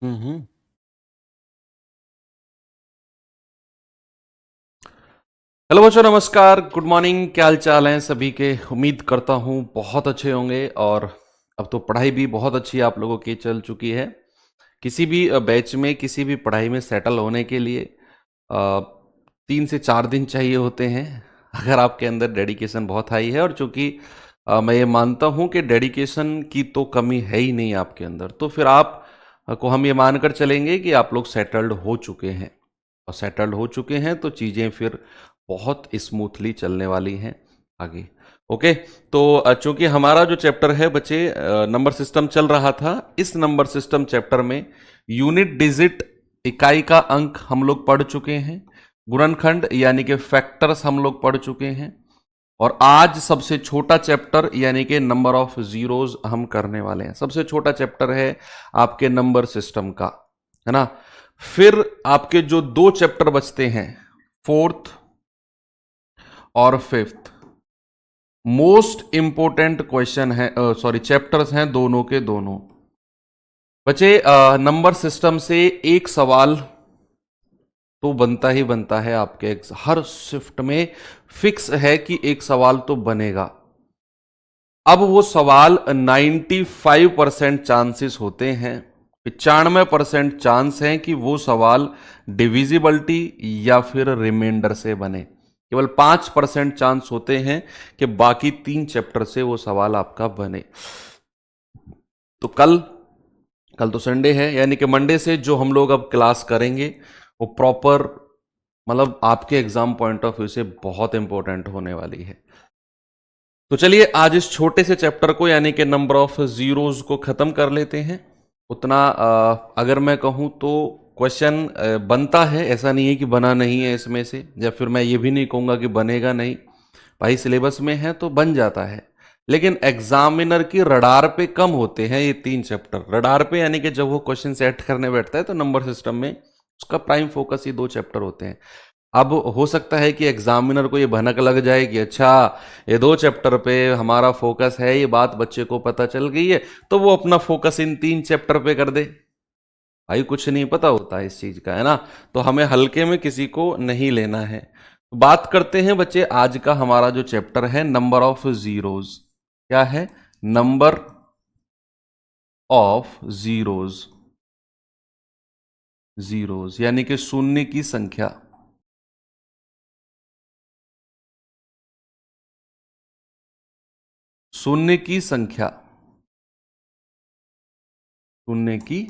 हम्म। Hello बच्चों, नमस्कार, good morning. क्या हाल चाल हैं सभी के? उम्मीद करता हूं बहुत अच्छे होंगे। और अब तो पढ़ाई भी बहुत अच्छी आप लोगों की चल चुकी है। किसी भी बैच में, किसी भी पढ़ाई में सेटल होने के लिए 3 से 4 दिन चाहिए होते हैं, अगर आपके अंदर डेडिकेशन बहुत हाई है। और चूंकि मैं ये मानता हूं कि डेडिकेशन की तो कमी है ही नहीं आपके अंदर, तो फिर आप को हम ये मानकर चलेंगे कि आप लोग सेटल्ड हो चुके हैं। और सेटल्ड हो चुके हैं तो चीज़ें फिर बहुत स्मूथली चलने वाली हैं आगे। ओके। तो चूंकि हमारा जो चैप्टर है बच्चे, नंबर सिस्टम चल रहा था। इस नंबर सिस्टम चैप्टर में यूनिट डिजिट, इकाई का अंक हम लोग पढ़ चुके हैं। गुणनखंड यानी कि फैक्टर्स हम लोग पढ़ चुके हैं। और आज सबसे छोटा चैप्टर यानी कि नंबर ऑफ जीरोज हम करने वाले हैं। सबसे छोटा चैप्टर है आपके नंबर सिस्टम का, है ना। फिर आपके जो 2 चैप्टर बचते हैं, फोर्थ और फिफ्थ, मोस्ट इंपोर्टेंट क्वेश्चन है, सॉरी चैप्टर्स हैं दोनों के दोनों। बच्चे, नंबर सिस्टम से एक सवाल तो बनता ही बनता है आपके हर शिफ्ट में। फिक्स है कि एक सवाल तो बनेगा। अब वो सवाल 95% चांसेस होते हैं, 95% चांस है कि वो सवाल डिविजिबिलिटी या फिर रिमाइंडर से बने। केवल 5% चांस होते हैं कि बाकी 3 चैप्टर से वो सवाल आपका बने। तो कल कल तो संडे है, यानी कि मंडे से जो हम लोग अब क्लास करेंगे वो प्रॉपर, मतलब आपके एग्जाम पॉइंट ऑफ व्यू से बहुत इंपॉर्टेंट होने वाली है। तो चलिए आज इस छोटे से चैप्टर को यानी कि नंबर ऑफ जीरोज को खत्म कर लेते हैं। उतना अगर मैं कहूं तो क्वेश्चन बनता है, ऐसा नहीं है कि बना नहीं है इसमें से, या फिर मैं ये भी नहीं कहूंगा कि बनेगा नहीं। भाई सिलेबस में है तो बन जाता है, लेकिन एग्जामिनर की रडार पे कम होते हैं ये 3 चैप्टर। रडार पे यानी कि जब वो क्वेश्चन सेट करने बैठता है तो नंबर सिस्टम में उसका प्राइम फोकस ये 2 चैप्टर होते हैं। अब हो सकता है कि एग्जामिनर को ये भनक लग जाए कि अच्छा, ये 2 चैप्टर पे हमारा फोकस है, ये बात बच्चे को पता चल गई है, तो वो अपना फोकस इन 3 चैप्टर पे कर दे। भाई कुछ नहीं पता होता इस चीज का, है ना। तो हमें हल्के में किसी को नहीं लेना है। तो बात करते हैं बच्चे, आज का हमारा जो चैप्टर है नंबर ऑफ जीरोज। क्या है? Number of zeros. जीरोज यानी कि शून्य की संख्या। शून्य की संख्या। शून्य की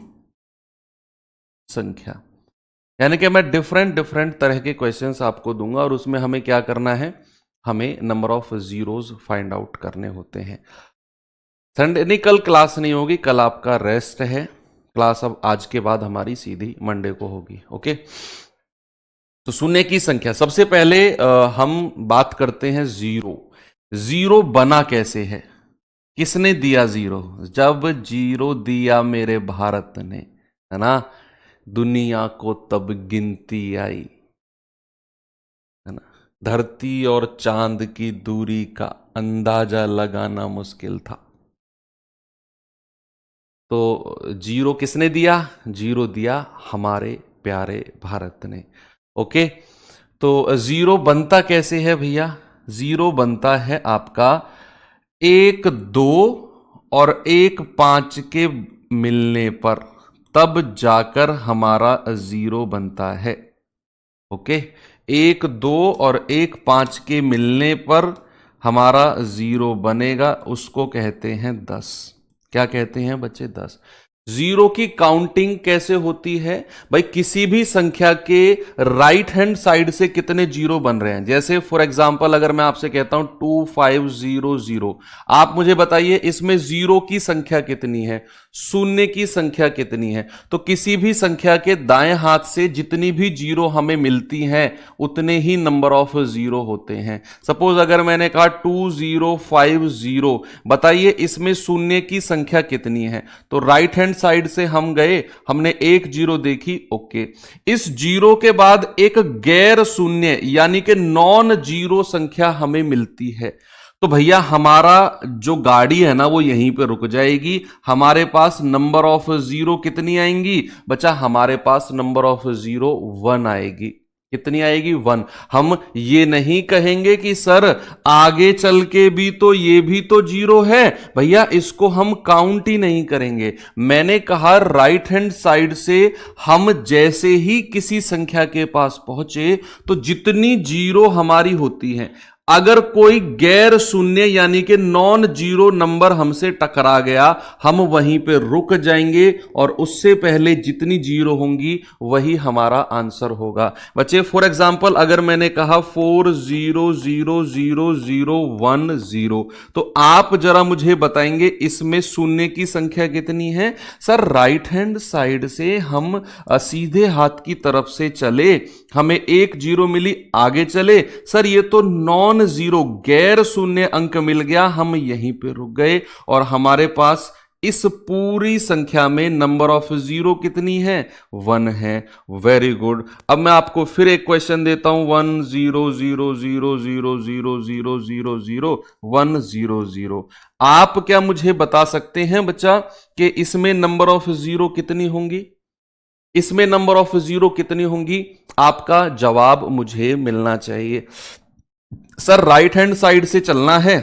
संख्या यानी कि मैं डिफरेंट डिफरेंट तरह के क्वेश्चंस आपको दूंगा और उसमें हमें क्या करना है, हमें number of zeros find out करने होते हैं। संडे नहीं, कल क्लास नहीं होगी, कल आपका रेस्ट है। क्लास अब आज के बाद हमारी सीधी मंडे को होगी। ओके। तो शून्य की संख्या, सबसे पहले हम बात करते हैं जीरो। जीरो बना कैसे है? किसने दिया जीरो? जब जीरो दिया मेरे भारत ने, है ना, दुनिया को तब गिनती आई, है ना। धरती और चांद की दूरी का अंदाजा लगाना मुश्किल था। तो जीरो किसने दिया? जीरो दिया हमारे प्यारे भारत ने। ओके। तो जीरो बनता कैसे है भैया? जीरो बनता है आपका 1 2 और 1 5 के मिलने पर, तब जाकर हमारा जीरो बनता है। ओके। 1 2 और 1 5 के मिलने पर हमारा जीरो बनेगा, उसको कहते हैं 10। क्या कहते हैं बच्चे? 10। जीरो की काउंटिंग कैसे होती है? भाई किसी भी संख्या के राइट हैंड साइड से कितने जीरो बन रहे हैं। जैसे फॉर एग्जांपल अगर मैं आपसे कहता हूं 2500, आप मुझे बताइए इसमें जीरो की संख्या कितनी है, शून्य की संख्या कितनी है। तो किसी भी संख्या के दाएं हाथ से जितनी भी जीरो हमें मिलती हैं उतने ही नंबर ऑफ जीरो होते हैं। सपोज अगर मैंने कहा 2050, बताइए इसमें शून्य की संख्या कितनी है। तो राइट हैंड साइड से हम गए, हमने एक जीरो देखी। ओके। इस जीरो के बाद एक गैर शून्य यानी कि नॉन जीरो संख्या हमें मिलती है। तो भैया हमारा जो गाड़ी है ना वो यहीं पे रुक जाएगी। हमारे पास नंबर ऑफ जीरो कितनी आएंगी बच्चा? हमारे पास नंबर ऑफ जीरो 1 आएगी। कितनी आएगी? 1। हम ये नहीं कहेंगे कि सर आगे चल के भी तो ये भी तो जीरो है, भैया इसको हम काउंट ही नहीं करेंगे। मैंने कहा राइट हैंड साइड से हम जैसे ही किसी संख्या के पास पहुंचे तो जितनी जीरो हमारी होती हैं, अगर कोई गैर शून्य यानी कि नॉन जीरो नंबर हमसे टकरा गया, हम वहीं पे रुक जाएंगे और उससे पहले जितनी जीरो होंगी वही हमारा आंसर होगा। बच्चे फॉर एग्जांपल अगर मैंने कहा 400001 तो आप जरा मुझे बताएंगे इसमें शून्य की संख्या कितनी है? सर राइट हैंड साइड से हम सीधे हाथ की तरफ से चले, हमें एक जीरो मिली, आगे चले, सर ये तो नॉन जीरो गैर शून्य अंक मिल गया, हम यहीं पे रुक गए और हमारे पास इस पूरी संख्या में नंबर ऑफ जीरो कितनी है? 1 है। Very good. अब मैं आपको फिर एक क्वेश्चन देता हूं 1000000000100। आप क्या मुझे बता सकते हैं बच्चा कि इसमें नंबर ऑफ जीरो कितनी होंगी? इसमें नंबर ऑफ जीरो कितनी होंगी? आपका जवाब मुझे मिलना चाहिए। सर राइट हैंड साइड से चलना है,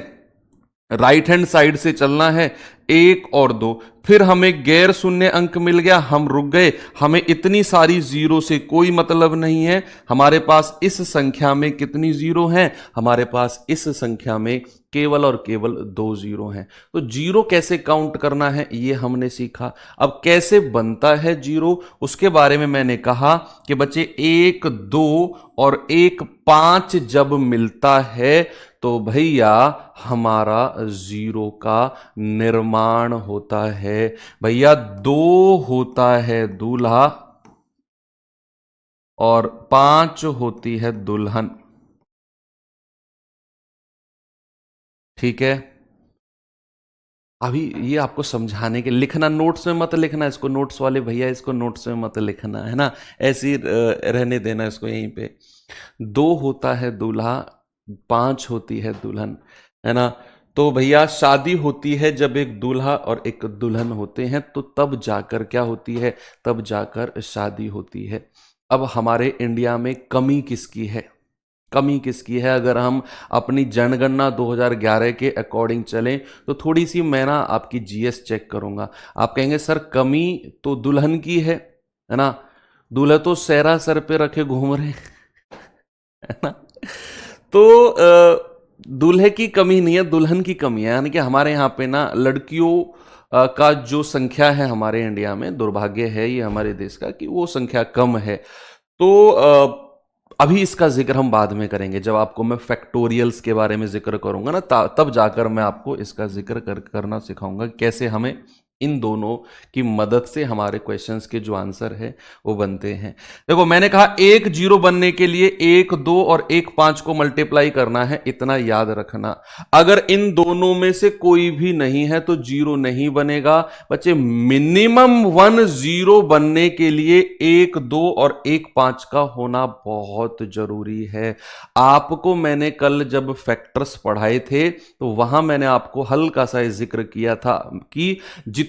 राइट हैंड साइड से चलना है, 1 और 2, फिर हमें गैर शून्य अंक मिल गया, हम रुक गए, हमें इतनी सारी जीरो से कोई मतलब नहीं है। हमारे पास इस संख्या में कितनी जीरो हैं? हमारे पास इस संख्या में केवल और केवल 2 जीरो हैं। तो जीरो कैसे काउंट करना है ये हमने सीखा। अब कैसे बनता है जीरो उसके बारे में मैंने कहा कि बच्चे 1 2 और 1 5 जब मिलता है तो भैया हमारा जीरो का निर्माण होता है। भैया 2 होता है दूल्हा और 5 होती है दुल्हन। ठीक है, अभी ये आपको समझाने के, लिखना नोट्स में मत लिखना इसको, नोट्स वाले भैया इसको नोट्स में मत लिखना है ना, ऐसे ही रहने देना इसको यहीं पे। 2 होता है दूल्हा, 5 होती है दुल्हन, है ना। तो भैया शादी होती है जब एक दूल्हा और एक दुल्हन होते हैं तो तब जाकर क्या होती है? तब जाकर शादी होती है। अब हमारे इंडिया में कमी किसकी है? कमी किसकी है? अगर हम अपनी जनगणना 2011 के अकॉर्डिंग चलें तो थोड़ी सी मैं ना आपकी जीएस चेक करूंगा। आप कहेंगे सर कमी तो दुल्हन की है ना, दूल्हा तो सेहरा सर पे रखे घूम रहे है ना। तो दूल्हे की कमी नहीं है, दुल्हन की कमी है। यानी कि हमारे यहाँ पे ना लड़कियों का जो संख्या है हमारे इंडिया में, दुर्भाग्य है ये हमारे देश का कि वो संख्या कम है। तो अभी इसका जिक्र हम बाद में करेंगे, जब आपको मैं फैक्टोरियल्स के बारे में जिक्र करूंगा ना, तब जाकर मैं आपको इसका जिक्र करना सिखाऊंगा कैसे हमें इन दोनों की मदद से हमारे क्वेश्चंस के जो आंसर है वो बनते हैं। देखो मैंने कहा 1 जीरो बनने के लिए 1 2 और 1 5 को मल्टीप्लाई करना है, इतना याद रखना। अगर इन दोनों में से कोई भी नहीं है तो जीरो नहीं बनेगा। बच्चे मिनिमम 1 जीरो बनने के लिए 1 2 और 1 5 का होना बहुत जरूरी है। आपको मैंने कल जब फैक्टर्स पढ़ाए थे तो वहां मैंने आपको हल्का सा जिक्र किया था कि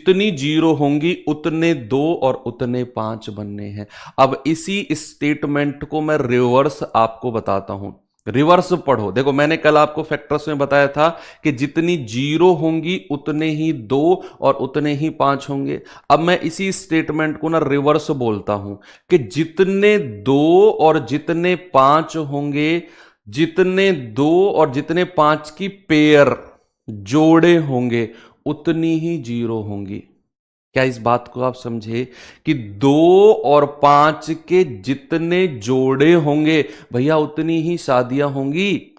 जितनी जीरो होंगी उतने 2 और उतने 5 बनने हैं। अब इसी स्टेटमेंट को मैं रिवर्स आपको बताता हूं, रिवर्स पढ़ो। देखो मैंने कल आपको फैक्टर्स में बताया था कि जितनी जीरो होंगी उतने ही 2 और उतने ही 5 होंगे। अब मैं इसी स्टेटमेंट को ना रिवर्स बोलता हूं कि जितने 2 और जितने 5 होंगे, जितने 2 और जितने 5 की पेयर जोड़े होंगे उतनी ही जीरो होंगी। क्या इस बात को आप समझे कि 2 और 5 के जितने जोड़े होंगे भैया उतनी ही शादियां होंगी,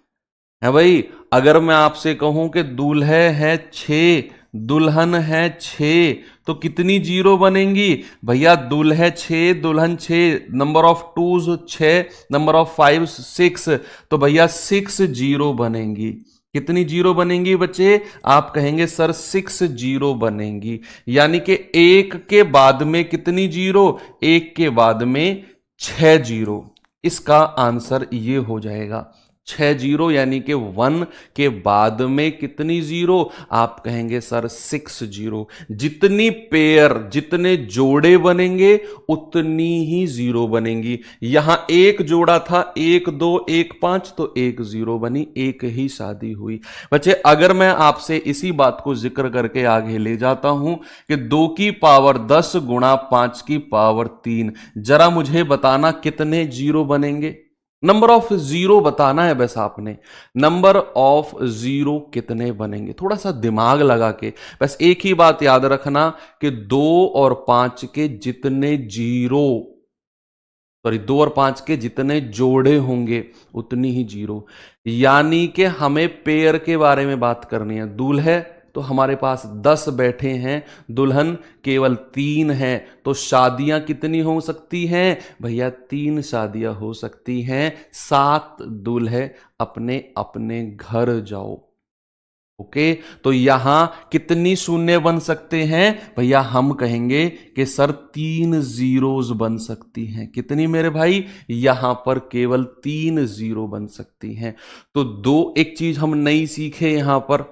है भाई। अगर मैं आपसे कहूं कि दूल्हे है 6 दुल्हन है 6 तो कितनी जीरो बनेंगी भैया? दूल्हे 6 दुल्हन 6, नंबर ऑफ 2 6, नंबर ऑफ 5 6, तो भैया 6 जीरो बनेंगी। कितनी जीरो बनेंगी बच्चे? आप कहेंगे सर 6 जीरो बनेंगी। यानी कि 1 के बाद में कितनी जीरो? 1 के बाद में 6 जीरो। इसका आंसर ये हो जाएगा। 6 जीरो, यानी कि 1 के बाद में कितनी जीरो? आप कहेंगे सर 6 जीरो। जितनी पेयर, जितने जोड़े बनेंगे उतनी ही जीरो बनेंगी। यहां एक जोड़ा था 1 2 1 5, तो 1 जीरो बनी, एक ही शादी हुई। बच्चे अगर मैं आपसे इसी बात को जिक्र करके आगे ले जाता हूं कि 2 की पावर 10 गुणा 5 की पावर 3, जरा मुझे बताना कितने जीरो बनेंगे? नंबर ऑफ जीरो बताना है बस आपने, नंबर ऑफ जीरो कितने बनेंगे, थोड़ा सा दिमाग लगा के। बस एक ही बात याद रखना कि 2 और 5 के जितने जीरो, सॉरी 2 और 5 के जितने जोड़े होंगे उतनी ही जीरो। यानी कि हमें पेयर के बारे में बात करनी है। दूल्हे तो हमारे पास 10 बैठे हैं, दुल्हन केवल 3 हैं, तो शादियां कितनी हो सकती हैं भैया? 3 शादियां हो सकती हैं। 7 दूल्हे अपने अपने घर जाओ। ओके, तो यहां कितनी शून्य बन सकते हैं भैया? हम कहेंगे कि सर 3 जीरोज बन सकती हैं। कितनी मेरे भाई? यहां पर केवल 3 जीरो बन सकती हैं। तो एक चीज हम नई सीखे यहां पर,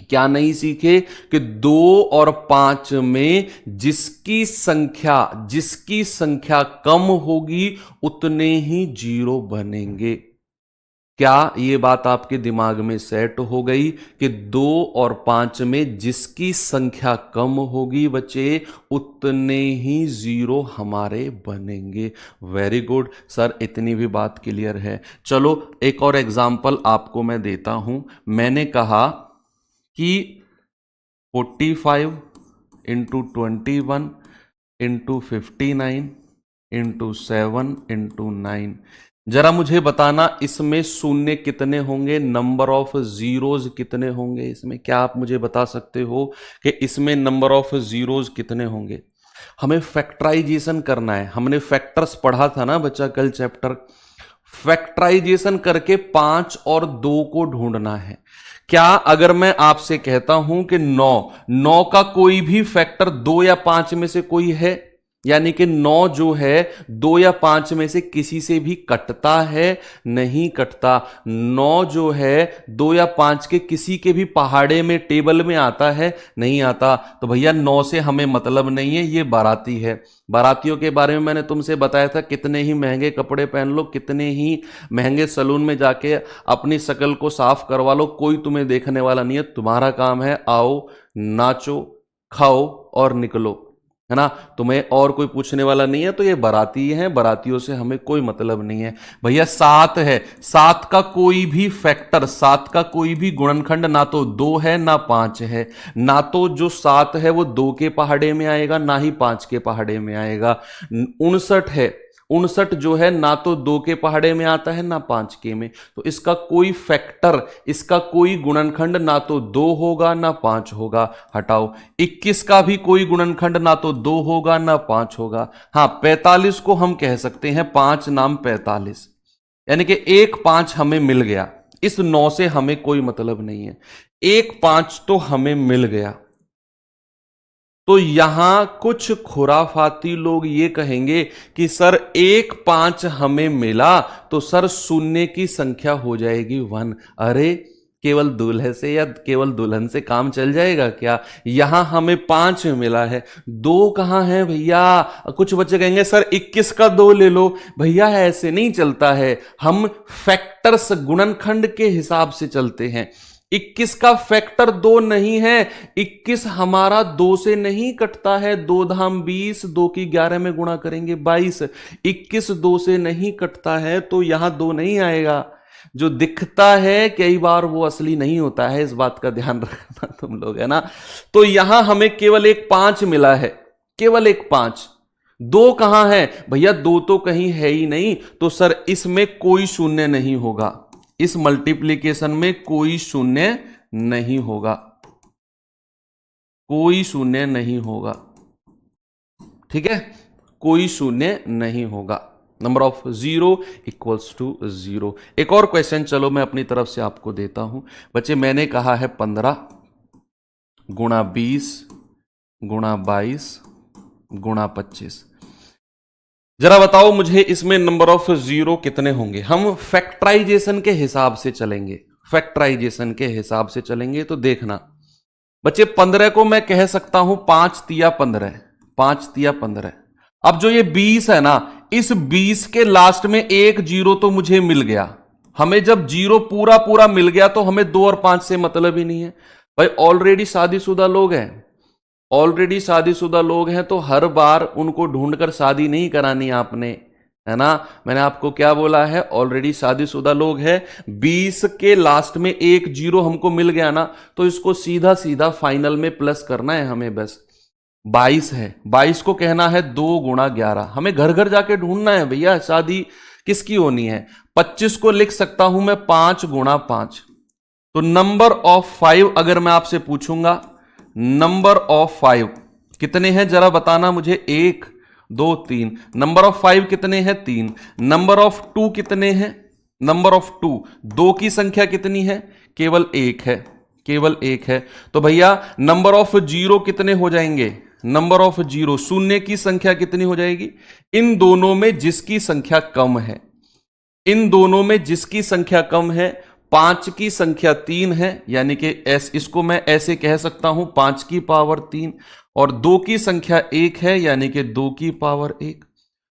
क्या नहीं सीखे? कि 2 और 5 में जिसकी संख्या कम होगी उतने ही जीरो बनेंगे। क्या ये बात आपके दिमाग में सेट हो गई कि 2 और 5 में जिसकी संख्या कम होगी बच्चे उतने ही जीरो हमारे बनेंगे? वेरी गुड सर, इतनी भी बात क्लियर है। चलो एक और एग्जांपल आपको मैं देता हूं। मैंने कहा कि 45 इंटू 21 इंटू 59 इंटू 7 इंटू 9, जरा मुझे बताना इसमें शून्य कितने होंगे, नंबर ऑफ जीरोज कितने होंगे इसमें? क्या आप मुझे बता सकते हो कि इसमें नंबर ऑफ जीरोज कितने होंगे? हमें फैक्टराइजेशन करना है। हमने फैक्टर्स पढ़ा था ना बच्चा कल चैप्टर। फैक्टराइजेशन करके 5 और 2 को ढूंढना है। क्या अगर मैं आपसे कहता हूं कि 9 का कोई भी फैक्टर 2 या 5 में से कोई है? यानी कि 9 जो है 2 या 5 में से किसी से भी कटता है? नहीं कटता। 9 जो है 2 या 5 के किसी के भी पहाड़े में टेबल में आता है? नहीं आता। तो भैया 9 से हमें मतलब नहीं है, ये बाराती है। बारातियों के बारे में मैंने तुमसे बताया था, कितने ही महंगे कपड़े पहन लो, कितने ही महंगे सैलून में जाके अपनी शक्ल को साफ करवा लो, कोई तुम्हें देखने वाला नहीं है। तुम्हारा काम है आओ, नाचो, खाओ और निकलो, है ना? तुम्हें और कोई पूछने वाला नहीं है। तो ये बाराती हैं, बारातियों से हमें कोई मतलब नहीं है। भैया 7 है, 7 का कोई भी फैक्टर, 7 का कोई भी गुणनखंड ना तो 2 है ना 5 है। ना तो जो 7 है वो 2 के पहाड़े में आएगा, ना ही 5 के पहाड़े में आएगा। 59 है, 59 जो है ना तो 2 के पहाड़े में आता है ना 5 के में। तो इसका कोई फैक्टर, इसका कोई गुणनखंड ना तो 2 होगा ना 5 होगा। हटाओ। 21 का भी कोई गुणनखंड ना तो 2 होगा ना 5 होगा। हां, 45 को हम कह सकते हैं 5 नाम 45, यानी कि 1 5 हमें मिल गया। इस 9 से हमें कोई मतलब नहीं है, 1 5 तो हमें मिल गया। तो यहां कुछ खुराफाती लोग ये कहेंगे कि सर 1 5 हमें मिला तो सर शून्य की संख्या हो जाएगी 1। अरे केवल दूल्हे से या केवल दुल्हन से काम चल जाएगा क्या? यहां हमें 5 मिला है, 2 कहां है भैया? कुछ बच्चे कहेंगे सर 21 का 2 ले लो। भैया ऐसे नहीं चलता है, हम फैक्टर्स गुणनखंड के हिसाब से चलते हैं। 21 का फैक्टर 2 नहीं है, 21 हमारा 2 से नहीं कटता है। 2 धाम 20, 2 की 11 में गुणा करेंगे 22। 21 2 से नहीं कटता है, तो यहां 2 नहीं आएगा। जो दिखता है कई बार वो असली नहीं होता है, इस बात का ध्यान रखना तुम लोग, है ना? तो यहां हमें केवल एक 5 मिला है, केवल एक 5। 2 कहां है भैया? 2 तो कहीं है ही नहीं। तो सर इसमें कोई शून्य नहीं होगा, इस मल्टीप्लीकेशन में कोई शून्य नहीं होगा, कोई शून्य नहीं होगा। ठीक है, कोई शून्य नहीं होगा। Number of zero equals to 0। एक और क्वेश्चन चलो मैं अपनी तरफ से आपको देता हूं। बच्चे मैंने कहा है 15 गुणा 20 गुणा 22 गुणा 25। जरा बताओ मुझे इसमें नंबर ऑफ जीरो कितने होंगे। हम फैक्टराइजेशन के हिसाब से चलेंगे, फैक्टराइजेशन के हिसाब से चलेंगे। तो देखना बच्चे, 15 को मैं कह सकता हूं 5 तिया 15, 5 तिया 15। अब जो ये 20 है ना, इस 20 के लास्ट में एक जीरो तो मुझे मिल गया। हमें जब जीरो पूरा पूरा मिल गया तो हमें 2 और 5 से मतलब ही नहीं है भाई। ऑलरेडी शादीशुदा लोग हैं, ऑलरेडी शादीशुदा लोग हैं, तो हर बार उनको ढूंढकर शादी नहीं करानी आपने, है ना। मैंने आपको क्या बोला है, ऑलरेडी शादीशुदा लोग हैं। 20 के लास्ट में एक जीरो हमको मिल गया ना, तो इसको सीधा सीधा फाइनल में प्लस करना है हमें बस। 22 है, 22 को कहना है 2 गुणा 11। हमें घर घर जाके ढूंढना है भैया शादी किसकी होनी है। 25 को लिख सकता हूं मैं 5 गुणा 5। तो नंबर ऑफ 5 अगर मैं आपसे पूछूंगा, नंबर ऑफ 5 कितने हैं जरा बताना मुझे। 1 2 3। नंबर ऑफ 5 कितने हैं, 3। नंबर ऑफ 2 कितने हैं, नंबर ऑफ 2, 2 की संख्या कितनी है, केवल 1 है, केवल 1 है। तो भैया नंबर ऑफ जीरो कितने हो जाएंगे, नंबर ऑफ जीरो, शून्य की संख्या कितनी हो जाएगी। इन दोनों में जिसकी संख्या कम है, इन दोनों में जिसकी संख्या कम है, 5 की संख्या 3 है, यानी कि इसको मैं ऐसे कह सकता हूं 5 की पावर 3, और 2 की संख्या 1 है, यानी कि 2 की पावर 1।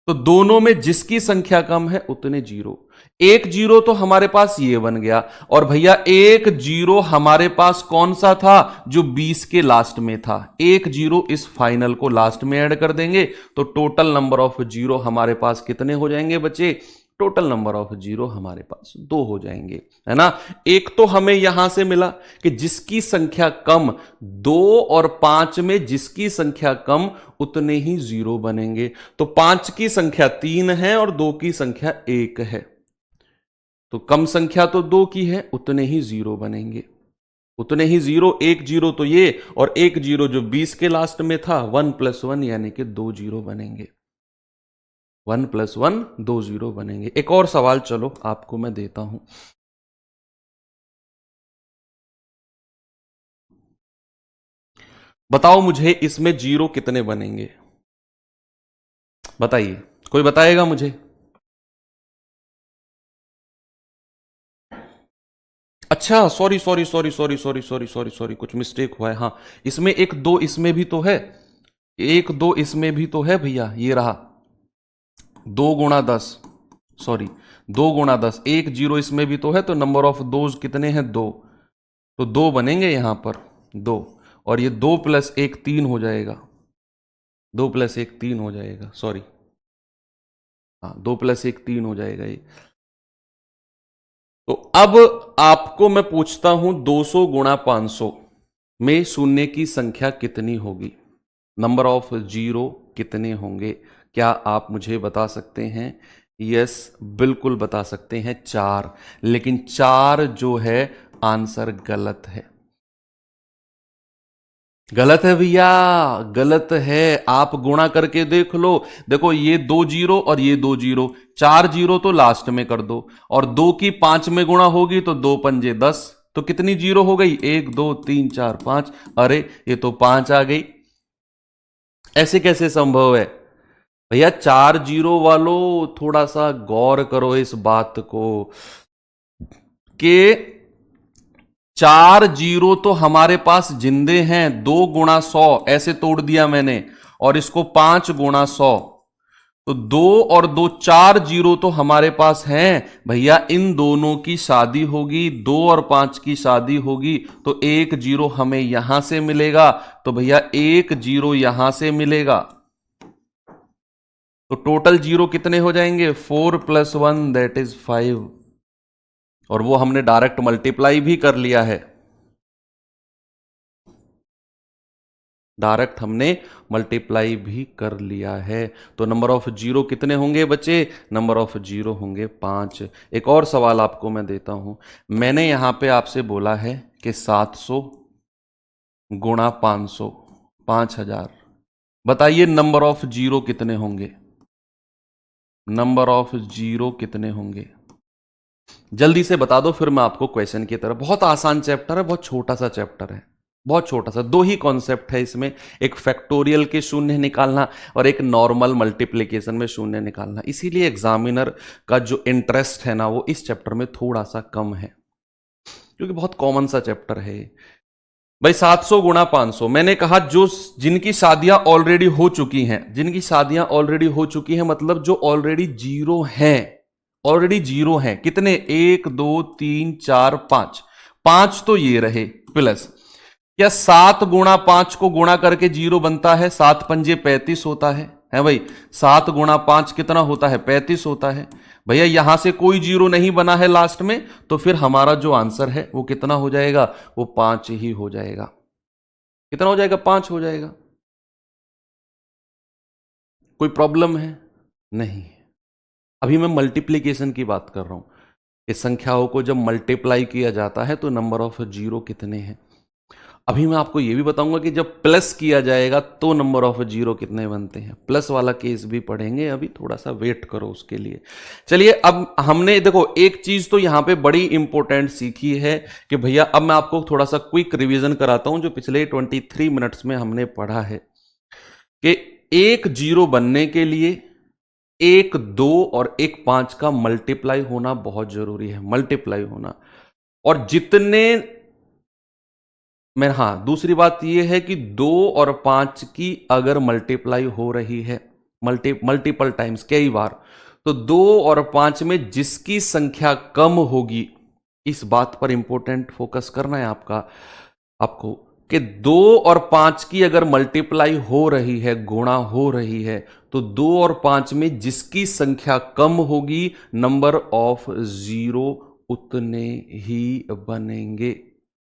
तो दोनों में जिसकी संख्या कम है उतने जीरो। एक जीरो तो हमारे पास ये बन गया, और भैया एक जीरो हमारे पास कौन सा था, जो 20 के लास्ट में था। एक जीरो इस फाइनल को लास्ट में ऐड कर देंगे तो टोटल नंबर ऑफ जीरो हमारे पास कितने हो जाएंगे बच्चे, टोटल नंबर ऑफ जीरो हमारे पास 2 हो जाएंगे, है ना। एक तो हमें यहां से मिला कि जिसकी संख्या कम, 2 और 5 में जिसकी संख्या कम उतने ही जीरो बनेंगे। तो 5 की संख्या 3 है और 2 की संख्या 1 है, तो कम संख्या तो 2 की है, उतने ही जीरो बनेंगे, उतने ही जीरो। एक जीरो तो ये, और एक जीरो जो 20 के लास्ट में था, 1 + 1 यानी कि 2 जीरो बनेंगे। 1 + 1 2 जीरो बनेंगे। एक और सवाल चलो आपको मैं देता हूं। बताओ मुझे इसमें जीरो कितने बनेंगे, बताइए, कोई बताएगा मुझे। अच्छा, sorry sorry sorry sorry sorry sorry sorry sorry, कुछ मिस्टेक हुआ है। हाँ, इसमें एक दो इसमें भी तो है, एक दो इसमें भी तो है भैया, ये रहा 2 गुणा 10, सॉरी 2 गुणा 10, एक जीरो इसमें भी तो है। तो नंबर ऑफ दोज कितने हैं, 2। तो 2 बनेंगे यहां पर, 2, और ये 2 + 1 3 हो जाएगा, 2 + 1 3 हो जाएगा, सॉरी, हाँ 2 + 1 3 हो जाएगा ये। तो अब आपको मैं पूछता हूं 200 गुणा 500 में शून्य की संख्या कितनी होगी, नंबर ऑफ जीरो कितने होंगे, क्या आप मुझे बता सकते हैं। यस, बिल्कुल बता सकते हैं, 4। लेकिन 4 जो है आंसर गलत है, गलत है भैया, गलत है। आप गुणा करके देख लो, देखो ये 2 जीरो और ये 2 जीरो, 4 जीरो तो लास्ट में कर दो, और 2 की 5 में गुणा होगी तो 2 पंजे 10, तो कितनी जीरो हो गई, 1 2 3 4 5। अरे ये तो 5 आ गई, ऐसे कैसे संभव है भैया। 4 जीरो वालों थोड़ा सा गौर करो इस बात को, कि 4 जीरो तो हमारे पास जिंदे हैं। 2 गुणा 100 ऐसे तोड़ दिया मैंने, और इसको 5 गुणा 100, तो 2 और 2 4 जीरो तो हमारे पास हैं भैया। इन दोनों की शादी होगी, 2 और 5 की शादी होगी, तो 1 जीरो हमें यहां से मिलेगा, तो भैया 1 जीरो यहां से मिलेगा। तो टोटल जीरो कितने हो जाएंगे, 4 + 1 दैट इज 5, और वो हमने डायरेक्ट मल्टीप्लाई भी कर लिया है, डायरेक्ट हमने मल्टीप्लाई भी कर लिया है। तो नंबर ऑफ जीरो कितने होंगे बच्चे, नंबर ऑफ जीरो होंगे 5। एक और सवाल आपको मैं देता हूं। मैंने यहां पे आपसे बोला है कि 700 गुणा 500 5000, बताइए नंबर ऑफ जीरो कितने होंगे, नंबर ऑफ जीरो कितने होंगे, जल्दी से बता दो, फिर मैं आपको क्वेश्चन की तरफ। बहुत आसान चैप्टर है, बहुत छोटा सा चैप्टर है। बहुत छोटा सा, दो ही कॉन्सेप्ट है इसमें, एक फैक्टोरियल के शून्य निकालना और एक नॉर्मल मल्टीप्लिकेशन में शून्य निकालना। इसीलिए एग्जामिनर का जो इंटरेस्ट है ना वो इस चैप्टर में थोड़ा सा कम है, क्योंकि बहुत कॉमन सा चैप्टर है भाई। 700 गुणा 500, मैंने कहा जो जिनकी शादियां ऑलरेडी हो चुकी हैं, जिनकी शादियां ऑलरेडी हो चुकी हैं मतलब जो ऑलरेडी जीरो हैं, ऑलरेडी जीरो हैं, कितने, 1 2 3 4 5, 5 तो ये रहे प्लस, क्या 7 गुणा 5 को गुणा करके जीरो बनता है, 7 पंजे 35 होता है भाई। 7 गुणा 5 कितना होता है, 35 होता है भैया। यहां से कोई जीरो नहीं बना है लास्ट में, तो फिर हमारा जो आंसर है वो कितना हो जाएगा, वो 5 ही हो जाएगा। कितना हो जाएगा, 5 हो जाएगा। कोई प्रॉब्लम है नहीं। अभी मैं मल्टीप्लीकेशन की बात कर रहा हूं, इस संख्याओं को जब मल्टीप्लाई किया जाता है तो नंबर ऑफ जीरो कितने हैं। अभी मैं आपको यह भी बताऊंगा कि जब प्लस किया जाएगा तो नंबर ऑफ जीरो कितने बनते हैं, प्लस वाला केस भी पढ़ेंगे, अभी थोड़ा सा वेट करो उसके लिए। चलिए, अब हमने देखो एक चीज तो यहां पे बड़ी इंपॉर्टेंट सीखी है कि भैया, अब मैं आपको थोड़ा सा क्विक रिवीजन कराता हूं जो पिछले 23 मिनट्स में हमने पढ़ा है कि एक जीरो बनने के लिए 1 2 और 1 5 का मल्टीप्लाई होना बहुत जरूरी है, मल्टीप्लाई होना। और जितने दूसरी बात यह है कि 2 और 5 की अगर मल्टीप्लाई हो रही है मल्टीपल टाइम्स, कई बार, तो 2 और 5 में जिसकी संख्या कम होगी, इस बात पर इंपॉर्टेंट फोकस करना है आपको कि 2 और 5 की अगर मल्टीप्लाई हो रही है, गुणा हो रही है, तो 2 और 5 में जिसकी संख्या कम होगी, नंबर ऑफ जीरो उतने ही बनेंगे।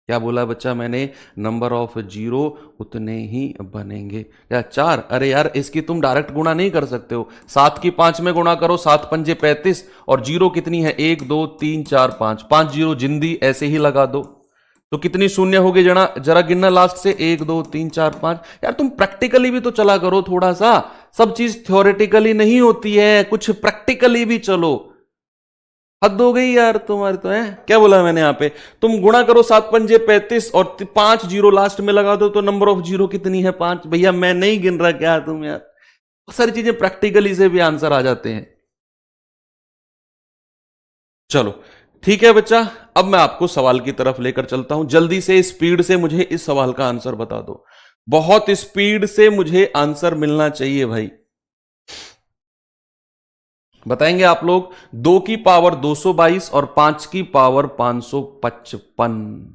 क्या बोला बच्चा मैंने, नंबर ऑफ जीरो उतने ही बनेंगे। क्या 4? अरे यार, इसकी तुम डायरेक्ट गुणा नहीं कर सकते हो, 7 की 5 में गुणा करो, 7 पंजे 35, और जीरो कितनी है, 1 2 3 4 5, 5 जीरो जिंदी ऐसे ही लगा दो, तो कितनी शून्य हो गई, जरा गिनना लास्ट से, 1 2 3 4 5। यार तुम प्रैक्टिकली भी तो चला करो थोड़ा सा, सब चीज थ्योरेटिकली नहीं होती है, कुछ प्रैक्टिकली भी चलो। हद हो गई यार तुम्हारी तो है। क्या बोला मैंने यहां पे, तुम गुणा करो 7 पंजे 35 और 5 जीरो लास्ट में लगा दो, तो नंबर ऑफ जीरो कितनी है, 5। भैया मैं नहीं गिन रहा, क्या तुम यार, बहुत सारी चीजें प्रैक्टिकली से भी आंसर आ जाते हैं। चलो ठीक है बच्चा, अब मैं आपको सवाल की तरफ लेकर चलता हूं। जल्दी से स्पीड से मुझे इस सवाल का आंसर बता दो, बहुत स्पीड से मुझे आंसर मिलना चाहिए भाई। बताएंगे आप लोग, 2 की पावर 222 और 5 की पावर 555,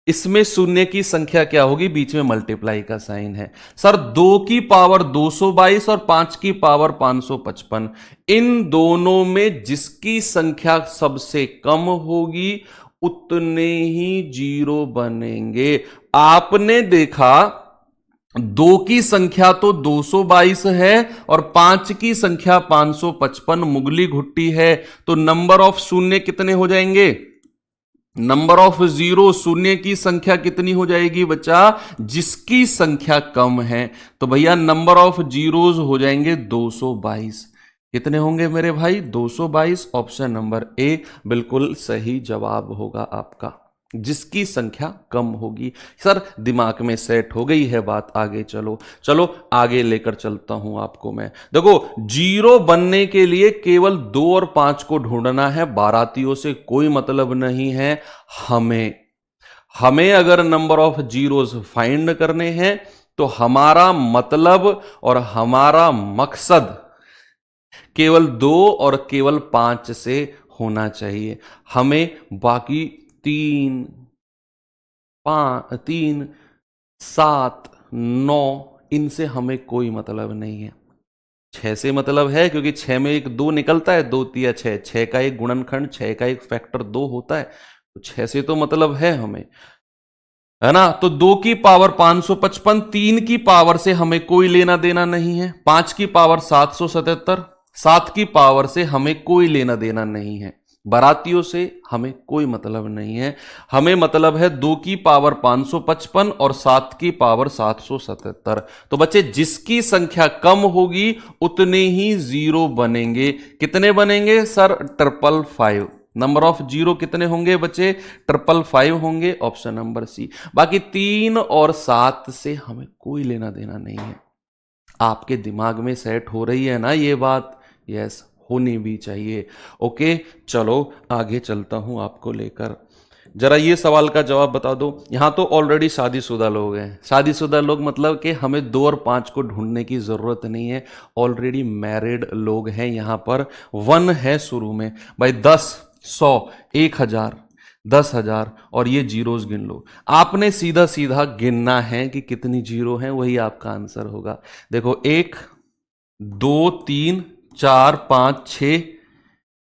इसमें शून्य की संख्या क्या होगी, बीच में मल्टीप्लाई का साइन है। सर 2 की पावर 222 और 5 की पावर 555, इन दोनों में जिसकी संख्या सबसे कम होगी उतने ही जीरो बनेंगे। आपने देखा 2 की संख्या तो 222 है और 5 की संख्या 555 मुगली घुट्टी है, तो नंबर ऑफ शून्य कितने हो जाएंगे, नंबर ऑफ जीरो, शून्य की संख्या कितनी हो जाएगी बच्चा, जिसकी संख्या कम है, तो भैया नंबर ऑफ जीरोज हो जाएंगे 222। कितने होंगे मेरे भाई, 222। ऑप्शन नंबर ए बिल्कुल सही जवाब होगा आपका, जिसकी संख्या कम होगी। सर दिमाग में सेट हो गई है बात, आगे चलो आगे लेकर चलता हूं आपको मैं। देखो, जीरो बनने के लिए केवल 2 और 5 को ढूंढना है, बारातियों से कोई मतलब नहीं है। हमें अगर नंबर ऑफ जीरोस फाइंड करने हैं तो हमारा मतलब और हमारा मकसद केवल 2 और केवल 5 से होना चाहिए। हमें बाकी 3 7 9 इनसे हमें कोई मतलब नहीं है। 6 से मतलब है, क्योंकि 6 में एक 2 निकलता है, 2 तिया 6, 6 का एक गुणनखंड, 6 का एक फैक्टर 2 होता है, तो 6 से तो मतलब है हमें, है ना। तो 2 की पावर 555, 3 की पावर से हमें कोई लेना देना नहीं है, 5 की पावर 777, 7 की पावर से हमें कोई लेना देना नहीं है, बारातियों से हमें कोई मतलब नहीं है। हमें मतलब है 2 की पावर 555 और 7 की पावर 777। तो बच्चे जिसकी संख्या कम होगी उतने ही जीरो बनेंगे। कितने बनेंगे सर, 555। नंबर ऑफ जीरो कितने होंगे बच्चे? 555 होंगे, ऑप्शन नंबर सी। बाकी 3 और 7 से हमें कोई लेना देना नहीं है। आपके दिमाग में सेट हो रही है ना ये बात? यस, होनी भी चाहिए। ओके, चलो आगे चलता हूं आपको लेकर। जरा ये सवाल का जवाब बता दो। यहां तो ऑलरेडी शादीशुदा लोग हैं। शादीशुदा लोग मतलब कि हमें 2 और 5 को ढूंढने की जरूरत नहीं है, ऑलरेडी मैरिड लोग हैं यहां पर। 1 है शुरू में भाई, 10, 100, 1000, 10,000 और ये जीरोस गिन लो। आपने सीधा सीधा गिनना है कि कितनी जीरो हैं, वही आपका आंसर होगा। देखो, 1, 2, 3, 4, 5, 6,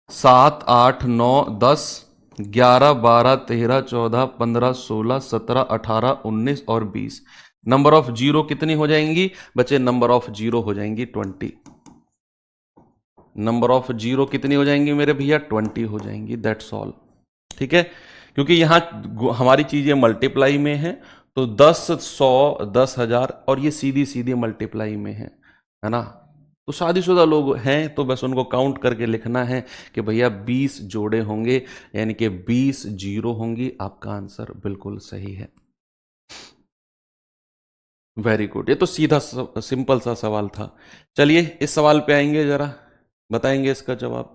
7, 8, 9, 10, 11, 12, 13, 14, 15, 16, 17, 18, 19 और 20। नंबर ऑफ जीरो कितनी हो जाएंगी बच्चे? नंबर ऑफ जीरो हो जाएंगी 20। नंबर ऑफ जीरो कितनी हो जाएंगी मेरे भैया? 20 हो जाएंगी। That's all. ठीक है, क्योंकि यहां हमारी चीजें मल्टीप्लाई में है, तो 10, 100, 10,000 और ये सीधी सीधी मल्टीप्लाई में है ना? तो शादीशुदा लोग हैं तो बस उनको काउंट करके लिखना है कि भैया 20 जोड़े होंगे, यानी कि 20 जीरो होंगी। आपका आंसर बिल्कुल सही है। वेरी गुड, ये तो सीधा सिंपल सा सवाल था। चलिए इस सवाल पे आएंगे, जरा बताएंगे इसका जवाब।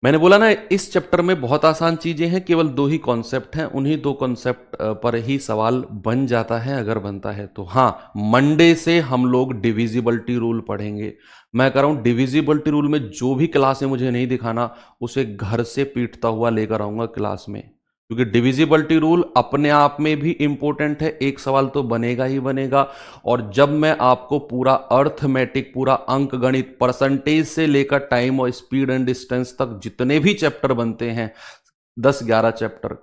मैंने बोला ना, इस चैप्टर में बहुत आसान चीजें हैं, केवल 2 ही कॉन्सेप्ट हैं, उन्हीं 2 कॉन्सेप्ट पर ही सवाल बन जाता है अगर बनता है तो। हाँ, मंडे से हम लोग डिविजिबिलिटी रूल पढ़ेंगे। मैं कह रहा हूं डिविजिबिलिटी रूल में जो भी क्लास में मुझे नहीं दिखाना, उसे घर से पीटता हुआ लेकर आऊंगा क्लास में, क्योंकि डिविजिबिलिटी रूल अपने आप में भी इंपॉर्टेंट है। एक सवाल तो बनेगा ही बनेगा, और जब मैं आपको पूरा अर्थमेटिक, पूरा अंक गणित, परसेंटेज से लेकर टाइम और स्पीड एंड डिस्टेंस तक जितने भी चैप्टर बनते हैं, 10-11 चैप्टर,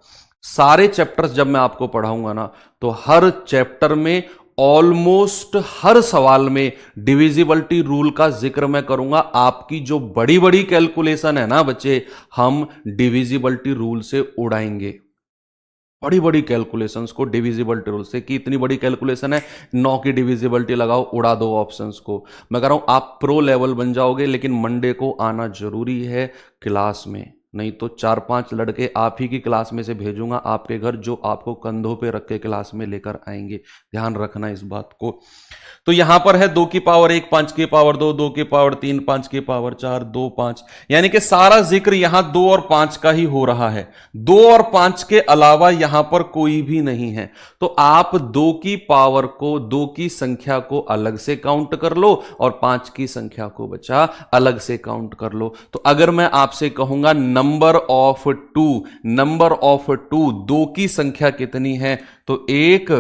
सारे चैप्टर्स जब मैं आपको पढ़ाऊंगा ना, तो हर चैप्टर में ऑलमोस्ट हर सवाल में डिविजिबिलिटी रूल का जिक्र मैं करूंगा। आपकी जो बड़ी बड़ी कैलकुलेशन है ना बच्चे, हम डिविजिबिलिटी रूल से उड़ाएंगे। बड़ी बड़ी कैलकुलेशंस को डिविजिबिलिटी रूल से, कि इतनी बड़ी कैलकुलेशन है, 9 की डिविजिबिलिटी लगाओ, उड़ा दो ऑप्शंस को। मैं कह रहा हूं आप प्रो लेवल बन जाओगे, लेकिन मंडे को आना जरूरी है क्लास में, नहीं तो 4-5 लड़के आप ही की क्लास में से भेजूंगा आपके घर, जो आपको कंधों पे रख के क्लास में लेकर आएंगे। ध्यान रखना इस बात को। तो यहां पर है 2 की पावर 1, 5 की पावर 2, 2 की पावर 3, 5 की पावर 4, 2, 5, यानी कि सारा जिक्र यहां 2 और 5 का ही हो रहा है। 2 और 5 के अलावा यहां पर कोई भी नहीं है। तो आप 2 की पावर को, 2 की संख्या को अलग से काउंट कर लो, और 5 की संख्या को बचा अलग से काउंट कर लो। तो अगर मैं आपसे कहूंगा नंबर ऑफ 2, नंबर ऑफ 2, 2 की संख्या कितनी है, तो 1,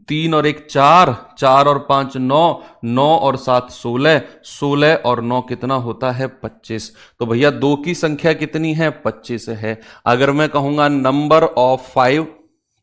3 और 1 4, 4 और 5 9, 9 और 7 16, 16 और 9 कितना होता है? 25। तो भैया 2 की संख्या कितनी है? 25 है। अगर मैं कहूंगा नंबर ऑफ 5,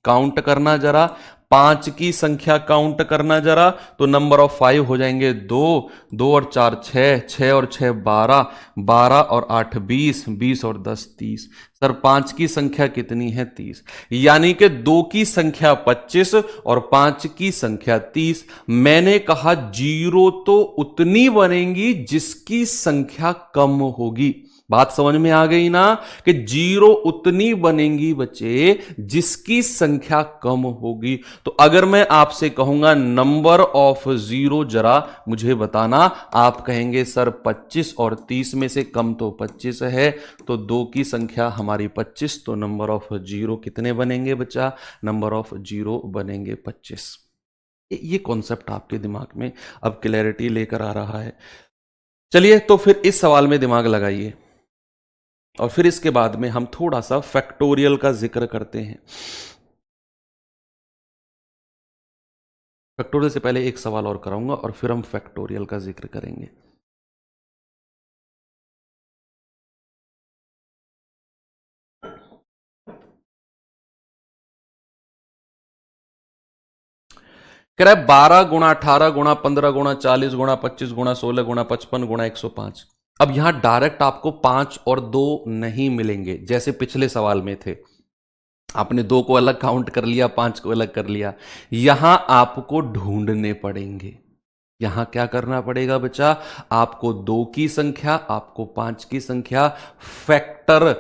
काउंट करना जरा, 5 की संख्या काउंट करना जरा, तो नंबर ऑफ 5 हो जाएंगे 2, 2 और 4 6, 6 और 6 12, 12 और 8 20, 20 और 10 30। सर 5 की संख्या कितनी है? 30। यानी कि 2 की संख्या 25 और 5 की संख्या 30। मैंने कहा जीरो तो उतनी बनेंगी जिसकी संख्या कम होगी। बात समझ में आ गई ना, कि जीरो उतनी बनेंगी बच्चे जिसकी संख्या कम होगी। तो अगर मैं आपसे कहूंगा नंबर ऑफ जीरो, जरा मुझे बताना, आप कहेंगे सर 25 और 30 में से कम तो 25 है, तो 2 की संख्या हमारी 25, तो नंबर ऑफ जीरो कितने बनेंगे बच्चा? नंबर ऑफ जीरो बनेंगे 25। ये कॉन्सेप्ट आपके दिमाग में अब क्लैरिटी लेकर आ रहा है। चलिए तो फिर इस सवाल में दिमाग लगाइए, और फिर इसके बाद में हम थोड़ा सा फैक्टोरियल का जिक्र करते हैं। फैक्टोरियल से पहले एक सवाल और कराऊंगा, और फिर हम फैक्टोरियल का जिक्र करेंगे। कह रहा है 12 गुणा 18 गुणा 15 गुणा 40 गुणा 25 गुणा 16 गुणा 55 गुणा 105। अब यहां डायरेक्ट आपको 5 और 2 नहीं मिलेंगे, जैसे पिछले सवाल में थे। आपने 2 को अलग काउंट कर लिया, 5 को अलग कर लिया। यहां आपको ढूंढने पड़ेंगे। यहां क्या करना पड़ेगा बच्चा, आपको 2 की संख्या, आपको 5 की संख्या फैक्टर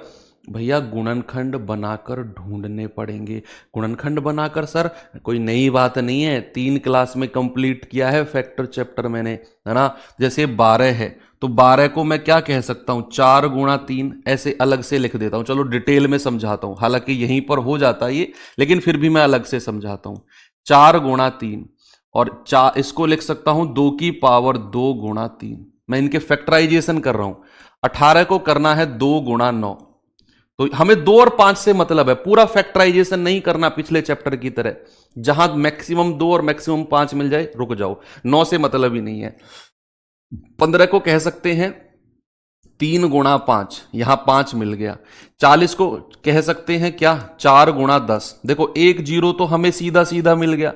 भैया गुणनखंड बनाकर ढूंढने पड़ेंगे। गुणनखंड बनाकर सर कोई नई बात नहीं है, 3 क्लास में कंप्लीट किया है फैक्टर चैप्टर मैंने, है ना। जैसे 12 है तो 12 को मैं क्या कह सकता हूं, 4 गुणा 3, ऐसे अलग से लिख देता हूं। चलो डिटेल में समझाता हूं, हालांकि यहीं पर हो जाता है ये, लेकिन फिर भी मैं अलग से समझाता हूं। 4 गुणा 3 और 4, इसको लिख सकता हूं 2 की पावर 2 गुणा 3। मैं इनके फैक्टराइजेशन कर रहा हूं। 18 को करना है 2 गुणा 9, तो हमें 2 और 5 से मतलब है, पूरा फैक्टराइजेशन नहीं करना पिछले चैप्टर की तरह, जहां मैक्सिमम 2 और मैक्सिमम 5 मिल जाए रुक जाओ। 9 से मतलब ही नहीं है। 15 को कह सकते हैं 3 गुणा 5, यहां 5 मिल गया। 40 को कह सकते हैं क्या, 4 गुणा 10। देखो एक जीरो तो हमें सीधा सीधा मिल गया,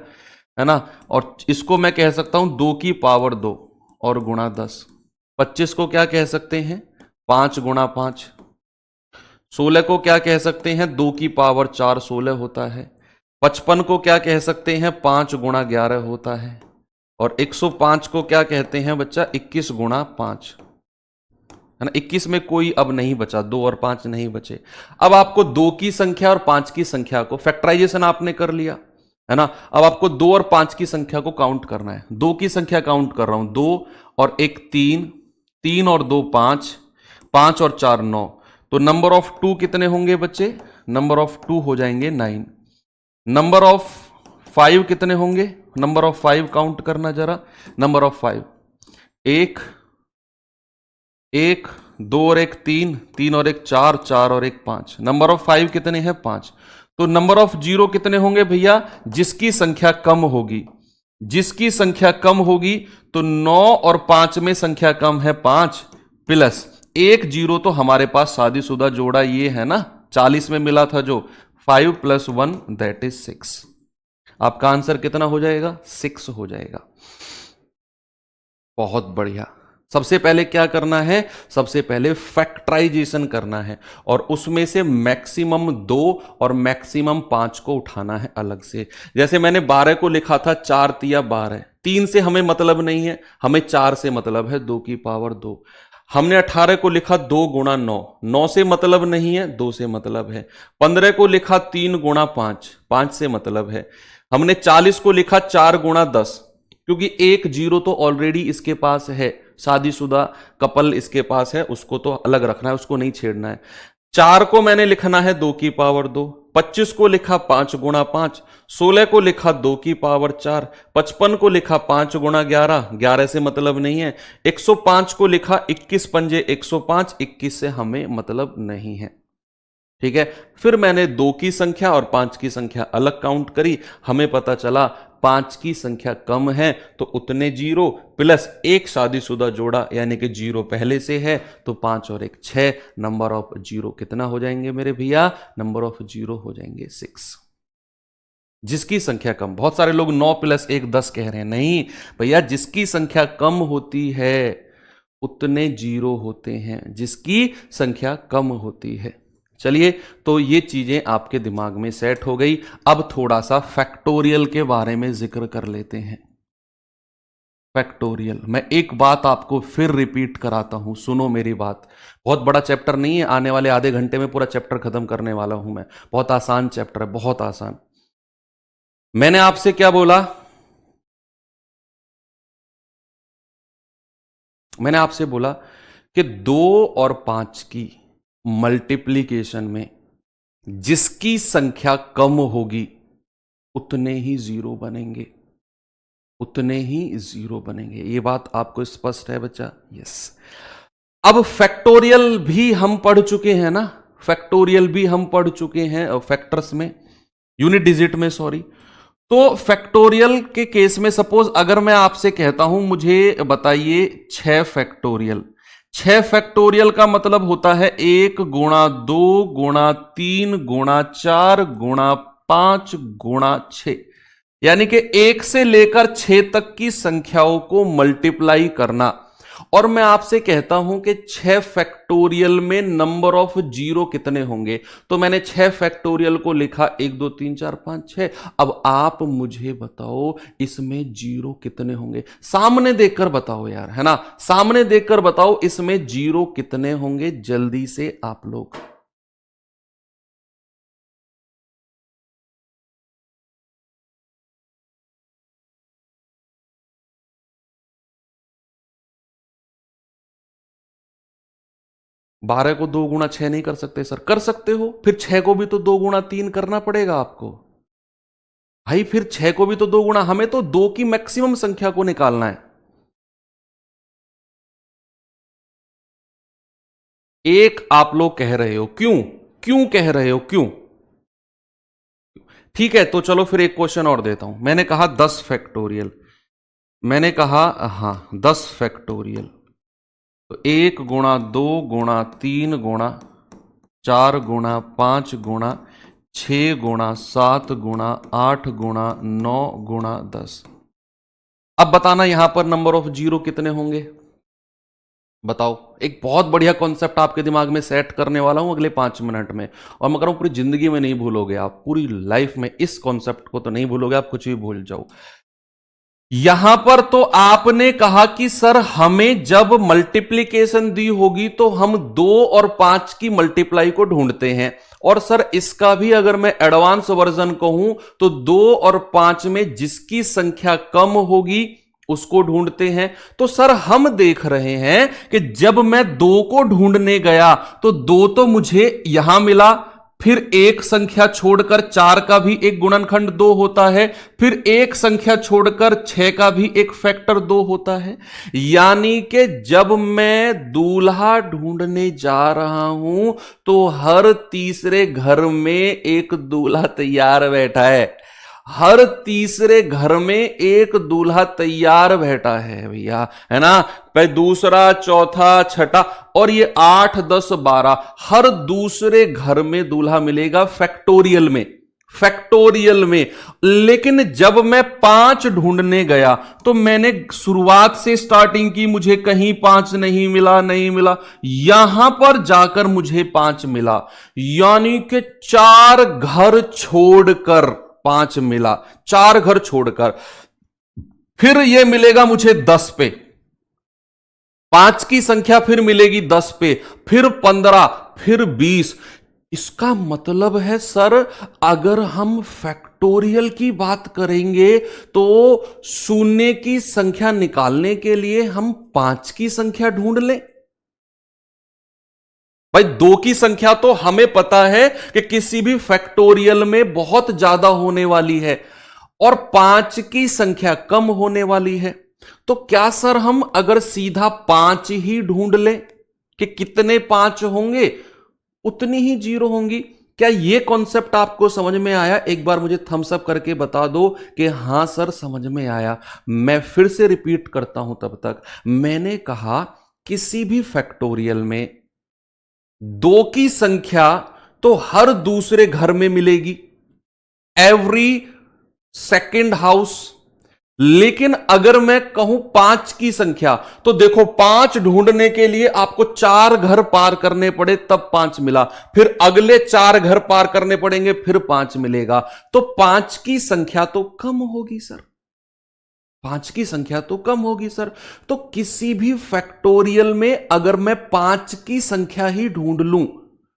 है ना। और इसको मैं कह सकता हूं 2 की पावर 2 और गुणा 10। 25 को क्या कह सकते हैं, 5 गुणा 5। 16 को क्या कह सकते हैं, 2 की पावर 4 16 होता है। 55 को क्या कह सकते हैं, 5 गुणा 11 होता है। और 105 को क्या कहते हैं बच्चा, 21 गुणा 5, है ना। 21 में कोई अब नहीं बचा, 2 और 5 नहीं बचे। अब आपको 2 की संख्या और 5 की संख्या को, फैक्टराइजेशन आपने कर लिया, है ना। अब आपको 2 और 5 की संख्या को काउंट करना है। 2 की संख्या काउंट कर रहा हूं, 2 और 1 3, 3 और 2 5, 5 और 4 9। तो नंबर ऑफ 2 कितने होंगे बच्चे, नंबर ऑफ 2 हो जाएंगे 9। नंबर ऑफ 5 कितने होंगे, नंबर ऑफ 5 काउंट करना जरा। नंबर ऑफ 5, 1 1, 2 और 1 3, 3 और 1 4, 4 और 1 5। नंबर ऑफ 5 कितने हैं, 5। तो नंबर ऑफ 0 कितने होंगे भैया, जिसकी संख्या कम होगी, जिसकी संख्या कम होगी, तो 9 और 5 में संख्या कम है 5, प्लस 1 0 तो हमारे पास शादीशुदा जोड़ा ये है ना, 40 में मिला था जो, 5 + 1 दैट इज 6। आपका आंसर कितना हो जाएगा, 6 हो जाएगा। बहुत बढ़िया। सबसे पहले क्या करना है, सबसे पहले फैक्टराइजेशन करना है और उसमें से मैक्सिमम 2 और मैक्सिमम 5 को उठाना है अलग से। जैसे मैंने 12 को लिखा था 4 तिया 12, 3 से हमें मतलब नहीं है, हमें 4 से मतलब है, 2 की पावर 2। हमने 18 को लिखा 2 गुणा 9, 9 से मतलब नहीं है, 2 से मतलब है। 15 को लिखा 3 गुणा 5, 5 से मतलब है। हमने 40 को लिखा 4 गुणा 10, क्योंकि 1 0 तो ऑलरेडी इसके पास है, शादीशुदा कपल इसके पास है, उसको तो अलग रखना है, उसको नहीं छेड़ना है। 4 को मैंने लिखना है 2 की पावर 2। 25 को लिखा 5 गुणा 5। 16 को लिखा 2 की पावर 4। 55 को लिखा 5 गुणा 11, 11 से मतलब नहीं है। 105 को लिखा 21 पंजे 105, 21 से हमें मतलब नहीं है, ठीक है। फिर मैंने 2 की संख्या और 5 की संख्या अलग काउंट करी, हमें पता चला 5 की संख्या कम है तो उतने 0 प्लस 1 शादीशुदा जोड़ा, यानी कि 0 पहले से है, तो 5 और 1 6। नंबर ऑफ 0 कितना हो जाएंगे मेरे भैया, नंबर ऑफ 0 हो जाएंगे 6। जिसकी संख्या कम, बहुत सारे लोग 9 + 1 10 कह रहे हैं, नहीं भैया, जिसकी संख्या कम होती है उतने 0 होते हैं, जिसकी संख्या कम होती है। चलिए, तो ये चीजें आपके दिमाग में सेट हो गई। अब थोड़ा सा फैक्टोरियल के बारे में जिक्र कर लेते हैं। फैक्टोरियल, मैं एक बात आपको फिर रिपीट कराता हूं, सुनो मेरी बात। बहुत बड़ा चैप्टर नहीं है, आने वाले आधे घंटे में पूरा चैप्टर खत्म करने वाला हूं मैं। बहुत आसान चैप्टर है, बहुत आसान। मैंने आपसे क्या बोला, मैंने आपसे बोला कि 2 और 5 की मल्टीप्लीकेशन में जिसकी संख्या कम होगी उतने ही 0 बनेंगे, उतने ही 0 बनेंगे। ये बात आपको स्पष्ट है बच्चा? यस। अब फैक्टोरियल भी हम पढ़ चुके हैं ना, फैक्टोरियल भी हम पढ़ चुके हैं फैक्टर्स में, यूनिट डिजिट में, सॉरी। तो फैक्टोरियल के केस में सपोज अगर मैं आपसे कहता हूं मुझे बताइए 6 फैक्टोरियल, 6 फैक्टोरियल का मतलब होता है 1 गुणा 2 गुणा 3 गुणा 4 गुणा 5 गुणा 6, यानी कि 1 से लेकर 6 तक की संख्याओं को मल्टीप्लाई करना। और मैं आपसे कहता हूं कि 6 फैक्टोरियल में नंबर ऑफ जीरो कितने होंगे, तो मैंने 6 फैक्टोरियल को लिखा 1 2 3 4 5 6। अब आप मुझे बताओ इसमें जीरो कितने होंगे, सामने देखकर बताओ यार, है ना, सामने देखकर बताओ इसमें जीरो कितने होंगे, जल्दी से आप लोग। बारह को 2 गुणा 6 नहीं कर सकते सर? कर सकते हो, फिर 6 को भी तो 2 गुणा 3 करना पड़ेगा आपको भाई, फिर 6 को भी तो 2 गुणा, हमें तो 2 की मैक्सिमम संख्या को निकालना है। एक आप लोग कह रहे हो, क्यों क्यों कह रहे हो, क्यों? ठीक है, तो चलो फिर एक क्वेश्चन और देता हूं। मैंने कहा 10 फैक्टोरियल, मैंने कहा हाँ 10 फैक्टोरियल, तो 1 गुणा 2 गुणा 3 गुणा 4 गुणा 5 गुणा 6 गुणा 7 गुणा 8 गुणा 9 गुणा 10। अब बताना यहां पर नंबर ऑफ जीरो कितने होंगे, बताओ। एक बहुत बढ़िया कॉन्सेप्ट आपके दिमाग में सेट करने वाला हूं अगले 5 मिनट में, और मैं कह रहा हूं पूरी जिंदगी में नहीं भूलोगे आप, पूरी लाइफ में इस कॉन्सेप्ट को तो नहीं भूलोगे आप, कुछ भी भूल जाओ। यहां पर तो आपने कहा कि सर हमें जब मल्टीप्लीकेशन दी होगी तो हम 2 और 5 की मल्टीप्लाई को ढूंढते हैं, और सर इसका भी अगर मैं एडवांस वर्जन कहूं तो 2 और 5 में जिसकी संख्या कम होगी उसको ढूंढते हैं। तो सर हम देख रहे हैं कि जब मैं 2 को ढूंढने गया तो 2 तो मुझे यहां मिला, फिर एक संख्या छोड़कर 4 का भी एक गुणनखंड 2 होता है, फिर एक संख्या छोड़कर 6 का भी एक फैक्टर 2 होता है। यानी कि जब मैं दूल्हा ढूंढने जा रहा हूं तो हर तीसरे घर में एक दूल्हा तैयार बैठा है, हर तीसरे घर में एक दूल्हा तैयार बैठा है भैया, है ना। भाई दूसरा चौथा छठा और ये 8 10 12 हर दूसरे घर में दूल्हा मिलेगा फैक्टोरियल में, फैक्टोरियल में। लेकिन जब मैं 5 ढूंढने गया तो मैंने शुरुआत से स्टार्टिंग की, मुझे कहीं 5 नहीं मिला, नहीं मिला, यहां पर जाकर मुझे 5 मिला, यानी कि 4 घर छोड़कर 5 मिला, 4 घर छोड़कर। फिर यह मिलेगा मुझे 10 पे, 5 की संख्या फिर मिलेगी 10 पे, फिर 15, फिर 20। इसका मतलब है सर अगर हम फैक्टोरियल की बात करेंगे तो शून्य की संख्या निकालने के लिए हम 5 की संख्या ढूंढ लें। भाई 2 की संख्या तो हमें पता है कि किसी भी फैक्टोरियल में बहुत ज्यादा होने वाली है, और 5 की संख्या कम होने वाली है। तो क्या सर हम अगर सीधा 5 ही ढूंढ लें कि कितने 5 होंगे उतनी ही जीरो होंगी? क्या यह कॉन्सेप्ट आपको समझ में आया? एक बार मुझे थम्स अप करके बता दो कि हां सर समझ में आया। मैं फिर से रिपीट करता हूं, तब तक मैंने कहा किसी भी फैक्टोरियल में 2 की संख्या तो हर दूसरे घर में मिलेगी, एवरी सेकेंड हाउस। लेकिन अगर मैं कहूं 5 की संख्या तो देखो 5 ढूंढने के लिए आपको 4 घर पार करने पड़े तब 5 मिला, फिर अगले 4 घर पार करने पड़ेंगे फिर 5 मिलेगा। तो 5 की संख्या तो कम होगी सर, 5 की संख्या तो कम होगी सर। तो किसी भी फैक्टोरियल में अगर मैं 5 की संख्या ही ढूंढ लूं,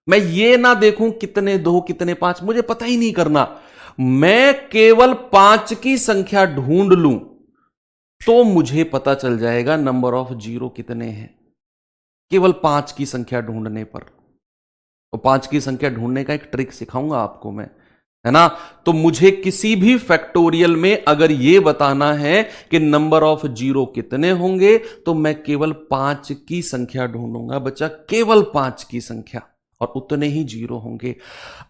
मैं ये ना देखूं कितने 2 कितने 5, मुझे पता ही नहीं करना, मैं केवल 5 की संख्या ढूंढ लूं तो मुझे पता चल जाएगा नंबर ऑफ जीरो कितने हैं, केवल 5 की संख्या ढूंढने पर। तो 5 की संख्या ढूंढने का एक ट्रिक सिखाऊंगा आपको मैं, है ना। तो मुझे किसी भी फैक्टोरियल में अगर यह बताना है कि नंबर ऑफ जीरो कितने होंगे तो मैं केवल 5 की संख्या ढूंढूंगा बच्चा, केवल 5 की संख्या, और उतने ही जीरो होंगे।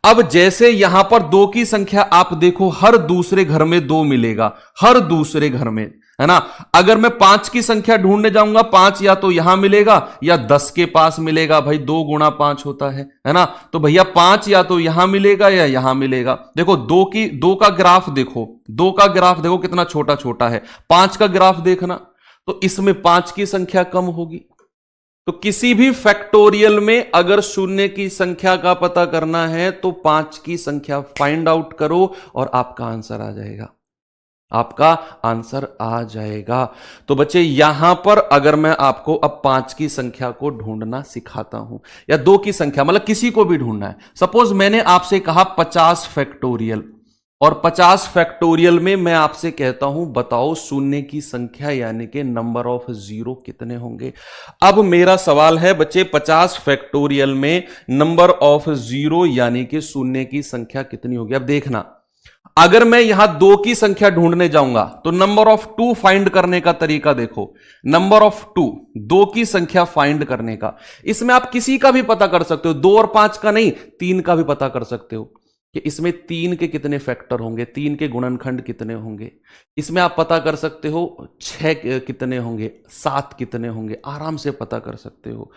अब जैसे यहां पर 2 की संख्या आप देखो हर दूसरे घर में 2 मिलेगा, हर दूसरे घर में, है ना। अगर मैं 5 की संख्या ढूंढने जाऊंगा 5 या तो यहां मिलेगा या 10 के पास मिलेगा, भाई 2 गुणा 5 होता है ना। तो भैया 5 या तो यहां मिलेगा या यहां मिलेगा। देखो 2 का ग्राफ देखो, 2 का ग्राफ देखो कितना छोटा छोटा है, 5 का ग्राफ देखना तो इसमें 5 की संख्या कम होगी। तो किसी भी फैक्टोरियल में अगर शून्य की संख्या का पता करना है तो 5 की संख्या फाइंड आउट करो और आपका आंसर आ जाएगा, आपका आंसर आ जाएगा। तो बच्चे यहां पर अगर मैं आपको अब 5 की संख्या को ढूंढना सिखाता हूं या 2 की संख्या, मतलब किसी को भी ढूंढना है। सपोज मैंने आपसे कहा 50 फैक्टोरियल, और 50 फैक्टोरियल में मैं आपसे कहता हूं बताओ शून्य की संख्या यानी कि नंबर ऑफ जीरो कितने होंगे। अब मेरा सवाल है बच्चे 50 फैक्टोरियल में नंबर ऑफ जीरो यानी कि शून्य की संख्या कितनी होगी। अब देखना, अगर मैं यहां 2 की संख्या ढूंढने जाऊंगा तो नंबर ऑफ 2 फाइंड करने का तरीका देखो। नंबर ऑफ 2 की संख्या फाइंड करने का, इसमें आप किसी का भी पता कर सकते हो, 2 और 5 का नहीं, 3 का भी पता कर सकते हो कि इसमें 3 के कितने फैक्टर होंगे, 3 के गुणनखंड कितने होंगे। इसमें आप पता कर सकते हो 6 कितने होंगे, 7 कितने होंगे, आराम से पता कर सकते हो।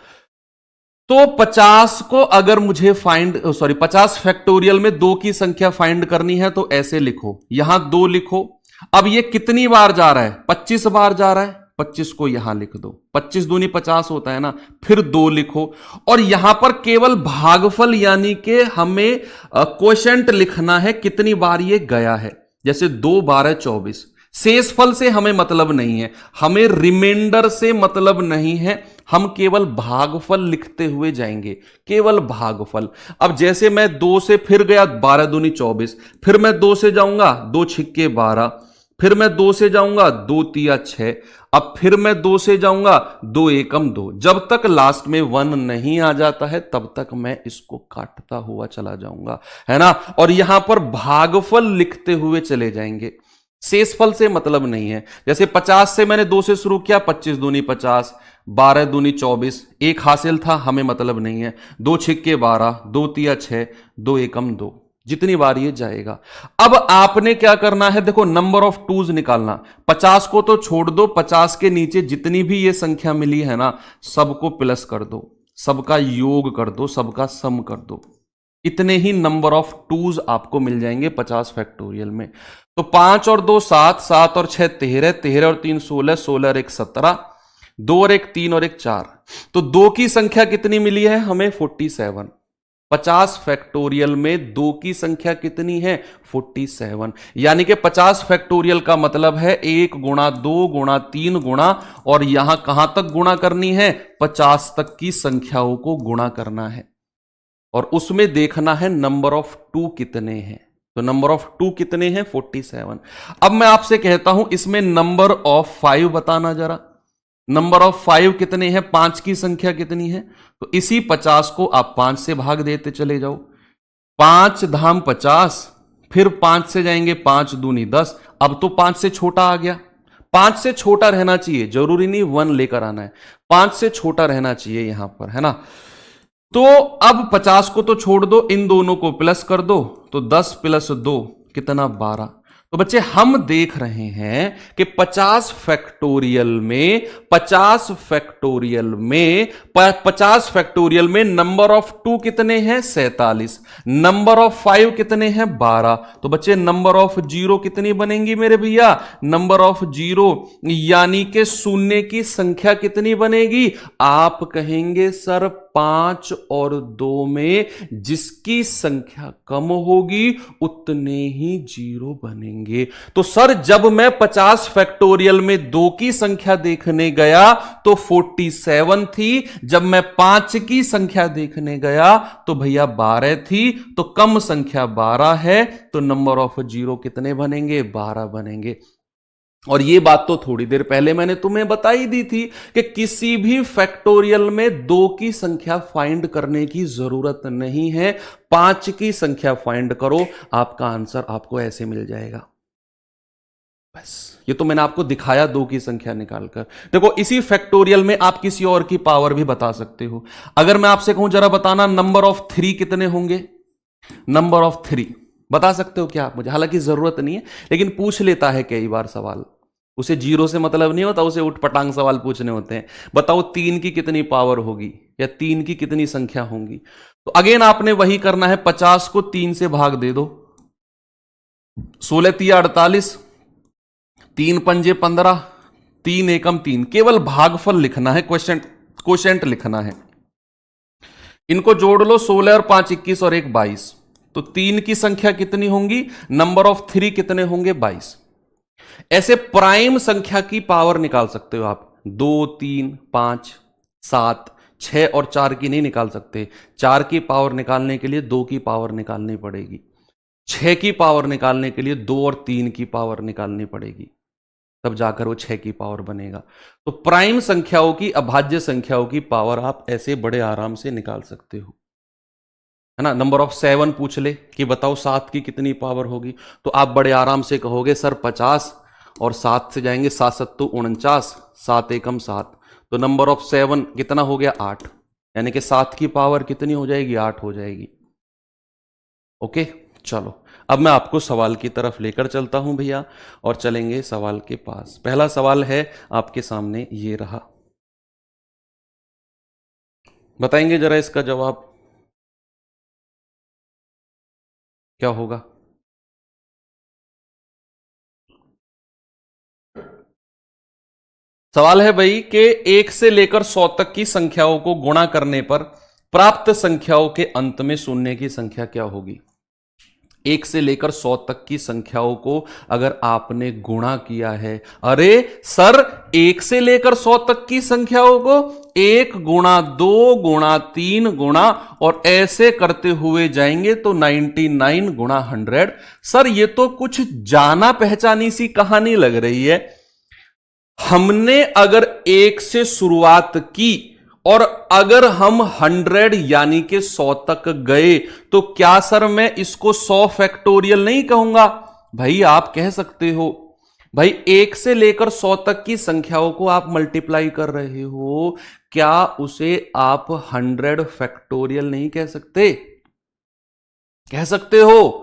तो 50 को अगर मुझे 50 फैक्टोरियल में 2 की संख्या फाइंड करनी है तो ऐसे लिखो, यहां 2 लिखो। अब ये कितनी बार जा रहा है, 25 बार जा रहा है, 25 को यहां लिख दो, 25 दूनी 50 होता है ना, फिर 2 लिखो। और यहां पर केवल भागफल यानी कि हमें क्वोशेंट लिखना है, कितनी बार ये गया है। जैसे 2 12 24, शेषफल से हमें मतलब नहीं है, हमें रिमाइंडर से मतलब नहीं है, हम केवल भागफल लिखते हुए जाएंगे, केवल भागफल। अब जैसे मैं 2 से फिर गया, 12 दूनी 24, फिर मैं 2 से जाऊंगा, 2 छिक्के 12, फिर मैं 2 से जाऊंगा, 2 तिया 6, अब फिर मैं 2 से जाऊंगा, 2 एकम 2। जब तक लास्ट में 1 नहीं आ जाता है तब तक मैं इसको काटता हुआ चला जाऊंगा, है ना। और यहां पर भागफल लिखते हुए चले जाएंगे, शेषफल से मतलब नहीं है। जैसे 50 से मैंने 2 से शुरू किया, 25 दूनी 50, 12 दूनी 24, एक हासिल था, हमें मतलब नहीं है, 2 छिक्के 12, 2 तिया 6, 2 एकम 2, जितनी बार ये जाएगा। अब आपने क्या करना है, देखो नंबर ऑफ टूज निकालना। 50 को तो छोड़ दो, 50 के नीचे जितनी भी ये संख्या मिली है ना, सबको प्लस कर दो, सबका योग कर दो, सबका सम कर दो, इतने ही नंबर ऑफ टूज आपको मिल जाएंगे 50 फैक्टोरियल में। तो 5 और 2 7, 7 और 6 13, 13 और 3 16, 16 और 1 17, 2 और 1 3 और 1 4। तो 2 की संख्या कितनी मिली है हमें, 47। 50 फैक्टोरियल में 2 की संख्या कितनी है, 47। यानी कि 50 फैक्टोरियल का मतलब है 1 गुणा 2 गुणा 3 गुणा, और यहां कहां तक गुणा करनी है, 50 तक की संख्याओं को गुणा करना है, और उसमें देखना है नंबर ऑफ 2 कितने हैं। तो नंबर ऑफ 2 कितने हैं, 47। अब मैं आपसे कहता हूं इसमें नंबर ऑफ 5 बताना जरा, नंबर ऑफ 5 कितने हैं, 5 की संख्या कितनी है। तो इसी 50 को आप 5 से भाग देते चले जाओ, 5 धाम 50, फिर 5 से जाएंगे, 5 दूनी 10। अब तो 5 से छोटा आ गया, 5 से छोटा रहना चाहिए, जरूरी नहीं 1 लेकर आना है, 5 से छोटा रहना चाहिए यहां पर, है ना। तो अब 50 को तो छोड़ दो, इन दोनों को प्लस कर दो, तो 10 प्लस 2 कितना, 12। तो बच्चे हम देख रहे हैं कि 50 फैक्टोरियल में 50 फैक्टोरियल में नंबर ऑफ 2 कितने हैं, 47। नंबर ऑफ 5 कितने हैं, 12। तो बच्चे नंबर ऑफ 0 कितनी बनेंगी मेरे भैया, नंबर ऑफ 0 यानी कि शून्य की संख्या कितनी बनेगी, आप कहेंगे सर 5 और 2 में जिसकी संख्या कम होगी उतने ही 0 बनेंगे। तो सर जब मैं 50 फैक्टोरियल में 2 की संख्या देखने गया तो 47 थी, जब मैं 5 की संख्या देखने गया तो भैया 12 थी। तो कम संख्या 12 है, तो नंबर ऑफ 0 कितने बनेंगे, 12 बनेंगे। और ये बात तो थोड़ी देर पहले मैंने तुम्हें बताई दी थी कि किसी भी फैक्टोरियल में 2 की संख्या फाइंड करने की जरूरत नहीं है, 5 की संख्या फाइंड करो, आपका आंसर आपको ऐसे मिल जाएगा। बस ये तो मैंने आपको दिखाया 2 की संख्या निकालकर। देखो इसी फैक्टोरियल में आप किसी और की पावर भी बता सकते हो। अगर मैं आपसे कहूं जरा बताना नंबर ऑफ 3 कितने होंगे, नंबर ऑफ 3 बता सकते हो क्या आप मुझे, हालांकि जरूरत नहीं है लेकिन पूछ लेता है कई बार सवाल, उसे 0 से मतलब नहीं होता, उसे उठपटांग सवाल पूछने होते हैं। बताओ 3 की कितनी पावर होगी या 3 की कितनी संख्या होंगी। तो अगेन आपने वही करना है, 50 को 3 से भाग दे दो, 16 तिया 48, 3 पंजे 15, 3 एकम 3, केवल भागफल लिखना है, क्वोशेंट लिखना है। इनको जोड़ लो, 16 और 5 21 और 1 22। तो 3 की संख्या कितनी होंगी, नंबर ऑफ 3 कितने होंगे, 22। ऐसे प्राइम संख्या की पावर निकाल सकते हो आप, 2 3 5 7 6 और 4 की नहीं निकाल सकते। 4 की पावर निकालने के लिए 2 की पावर निकालनी पड़ेगी, 6 की पावर निकालने के लिए 2 और 3 की पावर निकालनी पड़ेगी, तब जाकर वो 6 की पावर बनेगा। तो प्राइम संख्याओं की, अभाज्य संख्याओं की पावर आप ऐसे बड़े आराम से निकाल सकते हो, है ना। नंबर ऑफ 7 पूछ ले कि बताओ 7 की कितनी पावर होगी, तो आप बड़े आराम से कहोगे सर 50, और 7 से जाएंगे 7 सत्तू 49, 7 एकम 7, तो नंबर ऑफ 7 कितना हो गया, 8। यानी कि 7 की पावर कितनी हो जाएगी, 8 हो जाएगी। ओके, चलो अब मैं आपको सवाल की तरफ लेकर चलता हूं भैया, और चलेंगे सवाल के पास। पहला सवाल है आपके सामने, ये रहा, बताएंगे जरा इसका जवाब क्या होगा। सवाल है भाई कि 1 से लेकर 100 तक की संख्याओं को गुणा करने पर प्राप्त संख्याओं के अंत में शून्य की संख्या क्या होगी। 1 से लेकर 100 तक की संख्याओं को अगर आपने गुणा किया है, अरे सर 1 से लेकर 100 तक की संख्याओं को 1 गुणा 2 गुणा 3 गुणा, और ऐसे करते हुए जाएंगे तो 99 गुणा 100। सर ये तो कुछ जाना पहचानी सी कहानी लग रही है। हमने अगर 1 से शुरुआत की और अगर हम 100 यानी कि 100 तक गए, तो क्या सर मैं इसको 100 फैक्टोरियल नहीं कहूंगा। भाई आप कह सकते हो, भाई 1 से लेकर 100 तक की संख्याओं को आप मल्टीप्लाई कर रहे हो, क्या उसे आप 100 फैक्टोरियल नहीं कह सकते। कह सकते हो,